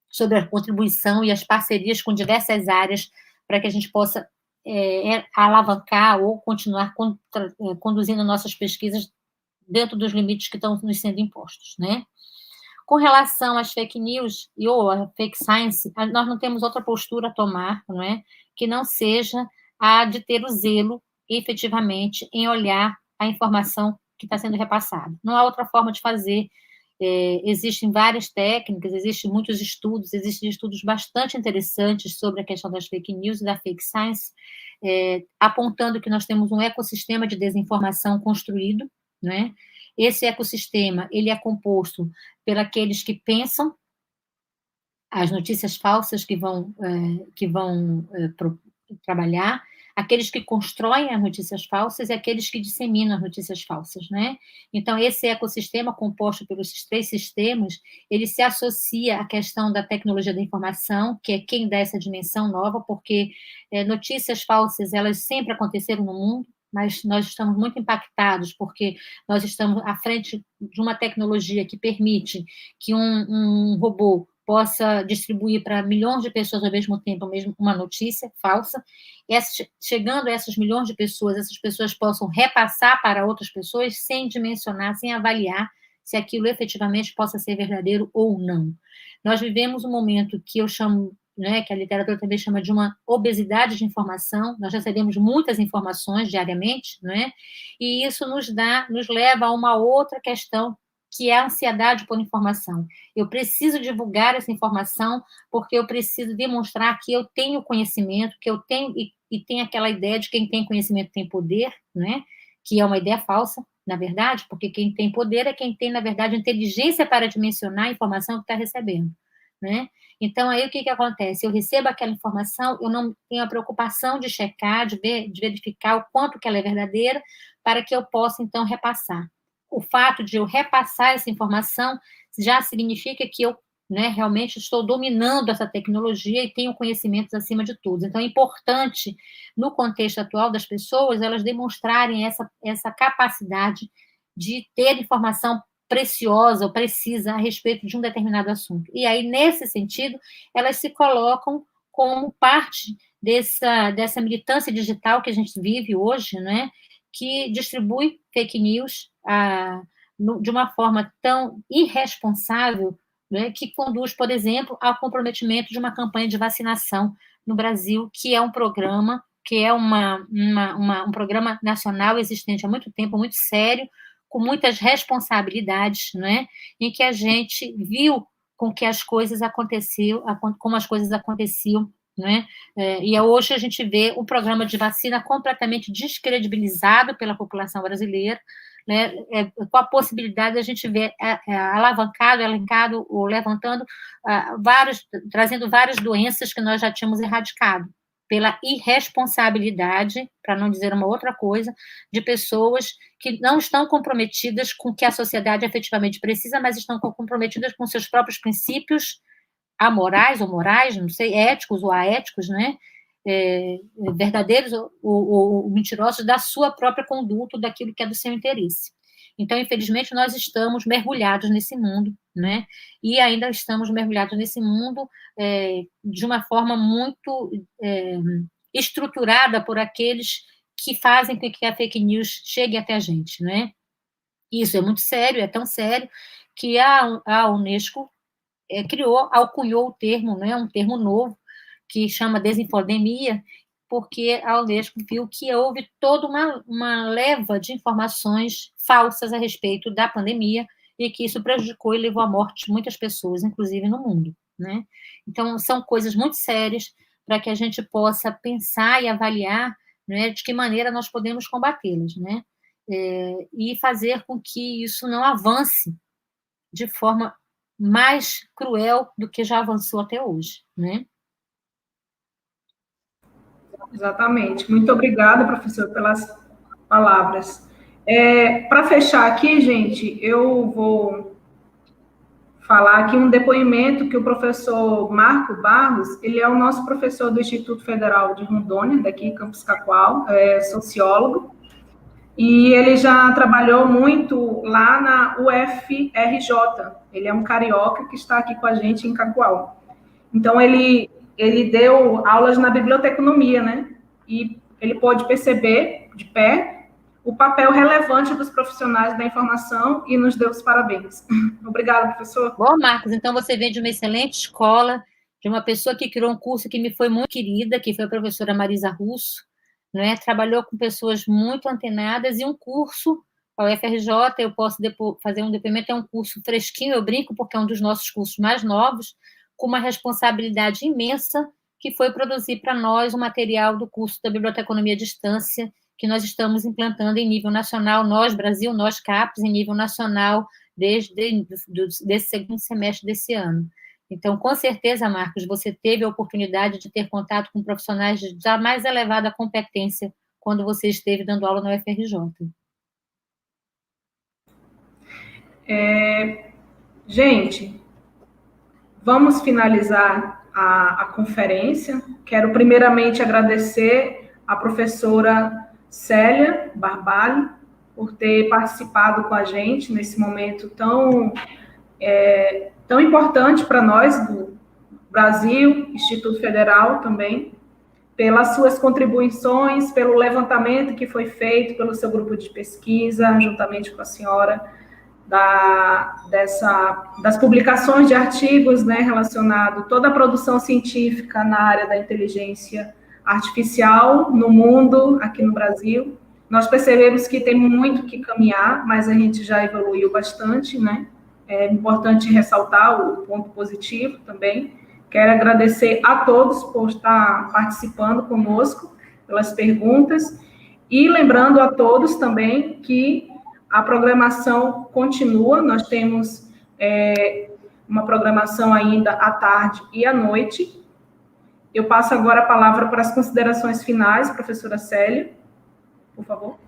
sobre a contribuição e as parcerias com diversas áreas para que a gente possa alavancar ou continuar conduzindo nossas pesquisas dentro dos limites que estão nos sendo impostos, né? Com relação às fake news ou a fake science, nós não temos outra postura a tomar, não é? Que não seja a de ter o zelo, efetivamente, em olhar a informação que está sendo repassada. Não há outra forma de fazer. Existem várias técnicas, existem muitos estudos, existem estudos bastante interessantes sobre a questão das fake news e da fake science, apontando que nós temos um ecossistema de desinformação construído, né? Esse ecossistema, ele é composto por aqueles que pensam as notícias falsas que vão trabalhar, aqueles que constroem as notícias falsas e aqueles que disseminam as notícias falsas, né? Então, esse ecossistema composto pelos três sistemas, ele se associa à questão da tecnologia da informação, que é quem dá essa dimensão nova, porque notícias falsas, elas sempre aconteceram no mundo, mas nós estamos muito impactados, porque nós estamos à frente de uma tecnologia que permite que um robô possa distribuir para milhões de pessoas ao mesmo tempo uma notícia falsa, chegando a essas milhões de pessoas, essas pessoas possam repassar para outras pessoas sem dimensionar, sem avaliar se aquilo efetivamente possa ser verdadeiro ou não. Nós vivemos um momento que eu chamo, né, que a literatura também chama de uma obesidade de informação, nós recebemos muitas informações diariamente, né, e isso nos leva a uma outra questão, que é a ansiedade por informação. Eu preciso divulgar essa informação porque eu preciso demonstrar que eu tenho conhecimento, que eu tenho, e tem aquela ideia de quem tem conhecimento tem poder, né? Que é uma ideia falsa, na verdade, porque quem tem poder é quem tem, na verdade, inteligência para dimensionar a informação que está recebendo, né? Então, aí o que acontece? Eu recebo aquela informação, eu não tenho a preocupação de checar, de verificar o quanto que ela é verdadeira, para que eu possa, então, repassar. o fato de eu repassar essa informação já significa que eu, né, realmente estou dominando essa tecnologia e tenho conhecimentos acima de tudo. Então, é importante, no contexto atual das pessoas, elas demonstrarem essa capacidade de ter informação preciosa ou precisa a respeito de um determinado assunto. E aí, nesse sentido, elas se colocam como parte dessa militância digital que a gente vive hoje, né, que distribui fake news de uma forma tão irresponsável, né, que conduz, por exemplo, ao comprometimento de uma campanha de vacinação no Brasil, que é um programa, que é um programa nacional existente há muito tempo, muito sério, com muitas responsabilidades, né, em que a gente viu com que as coisas aconteciam, como as coisas aconteciam, né? E hoje a gente vê o programa de vacina completamente descredibilizado pela população brasileira, né? Com a possibilidade de a gente ver elencado ou levantando trazendo várias doenças que nós já tínhamos erradicado, pela irresponsabilidade, para não dizer uma outra coisa, de pessoas que não estão comprometidas com o que a sociedade efetivamente precisa, mas estão comprometidas com seus próprios princípios amorais ou morais, não sei, éticos ou aéticos, né? Verdadeiros ou mentirosos da sua própria conduta, daquilo que é do seu interesse. Então, infelizmente, nós estamos mergulhados nesse mundo, né? E ainda estamos mergulhados nesse mundo de uma forma muito estruturada por aqueles que fazem com que a fake news chegue até a gente, né? Isso é muito sério, é tão sério que a Unesco alcunhou o termo, né, um termo novo, que chama desinfodemia, porque a Unesco viu que houve toda uma leva de informações falsas a respeito da pandemia e que isso prejudicou e levou à morte de muitas pessoas, inclusive no mundo, né? Então, são coisas muito sérias para que a gente possa pensar e avaliar, né, de que maneira nós podemos combatê-las, né? E fazer com que isso não avance de forma mais cruel do que já avançou até hoje, né? Exatamente. Muito obrigada, professor, pelas palavras. Para fechar aqui, gente, eu vou falar aqui um depoimento que o professor Marco Barros, ele é o nosso professor do Instituto Federal de Rondônia, daqui em Campos Cacoal, é sociólogo, e ele já trabalhou muito lá na UFRJ. Ele é um carioca que está aqui com a gente em Cacoal. Então, ele deu aulas na biblioteconomia, né? E ele pôde perceber, de pé, o papel relevante dos profissionais da informação e nos deu os parabéns. Obrigada, professor. Bom, Marcos, então você vem de uma excelente escola, de uma pessoa que criou um curso que me foi muito querida, que foi a professora Marisa Russo, né? Trabalhou com pessoas muito antenadas, e um curso, a UFRJ, eu posso fazer um depoimento, é um curso fresquinho, eu brinco, porque é um dos nossos cursos mais novos, com uma responsabilidade imensa, que foi produzir para nós o material do curso da Biblioteconomia à Distância, que nós estamos implantando em nível nacional, nós, Brasil, nós, CAPES, em nível nacional, desde desse segundo semestre desse ano. Então, com certeza, Marcos, você teve a oportunidade de ter contato com profissionais da mais elevada competência quando você esteve dando aula na UFRJ. Gente, vamos finalizar a conferência. Quero primeiramente agradecer a professora Célia Barbalho por ter participado com a gente nesse momento tão importante para nós, do Brasil, Instituto Federal também, pelas suas contribuições, pelo levantamento que foi feito pelo seu grupo de pesquisa, juntamente com a senhora, das publicações de artigos, né, relacionado toda a produção científica na área da inteligência artificial no mundo, aqui no Brasil. Nós percebemos que tem muito que caminhar, mas a gente já evoluiu bastante, né? É importante ressaltar o ponto positivo também. Quero agradecer a todos por estar participando conosco, pelas perguntas, e lembrando a todos também que a programação continua, nós temos uma programação ainda à tarde e à noite. Eu passo agora a palavra para as considerações finais, professora Célia, por favor.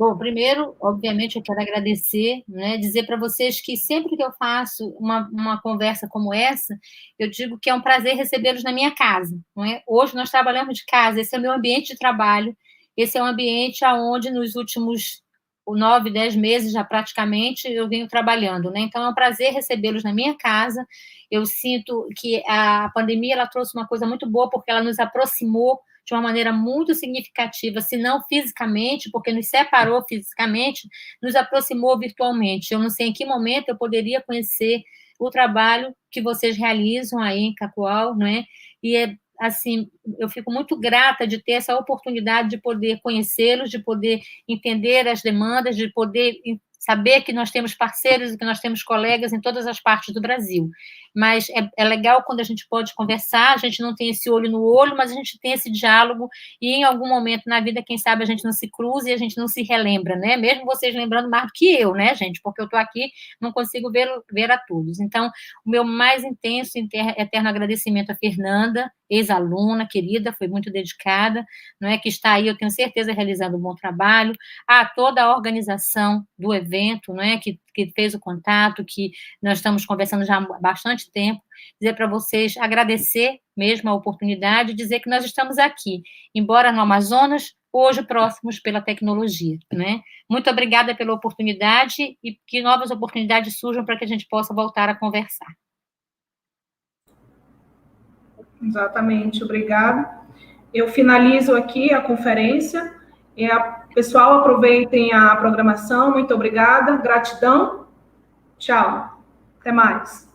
Bom, primeiro, obviamente, eu quero agradecer, né, dizer para vocês que sempre que eu faço uma conversa como essa, eu digo que é um prazer recebê-los na minha casa, não é? Hoje nós trabalhamos de casa, esse é o meu ambiente de trabalho, esse é um ambiente onde nos últimos 9, 10 meses já praticamente eu venho trabalhando, né? Então é um prazer recebê-los na minha casa. Eu sinto que a pandemia ela trouxe uma coisa muito boa porque ela nos aproximou de uma maneira muito significativa, se não fisicamente, porque nos separou fisicamente, nos aproximou virtualmente. Eu não sei em que momento eu poderia conhecer o trabalho que vocês realizam aí em Cacoal, não é? E é assim, eu fico muito grata de ter essa oportunidade de poder conhecê-los, de poder entender as demandas, de poder saber que nós temos parceiros e que nós temos colegas em todas as partes do Brasil. Mas é legal quando a gente pode conversar, a gente não tem esse olho no olho, mas a gente tem esse diálogo e em algum momento na vida, quem sabe, a gente não se cruza e a gente não se relembra, né? Mesmo vocês lembrando mais do que eu, né, gente? Porque eu estou aqui, não consigo ver a todos. Então, o meu mais intenso e eterno agradecimento à Fernanda, ex-aluna, querida, foi muito dedicada, não é, que está aí, eu tenho certeza, realizando um bom trabalho, a toda a organização do evento, não é, que fez o contato, que nós estamos conversando já há bastante tempo, dizer para vocês, agradecer mesmo a oportunidade, dizer que nós estamos aqui, embora no Amazonas, hoje próximos pela tecnologia, né? Muito obrigada pela oportunidade e que novas oportunidades surjam para que a gente possa voltar a conversar. Exatamente, obrigada. Eu finalizo aqui a conferência. Pessoal, aproveitem a programação. Muito obrigada. Gratidão. Tchau. Até mais.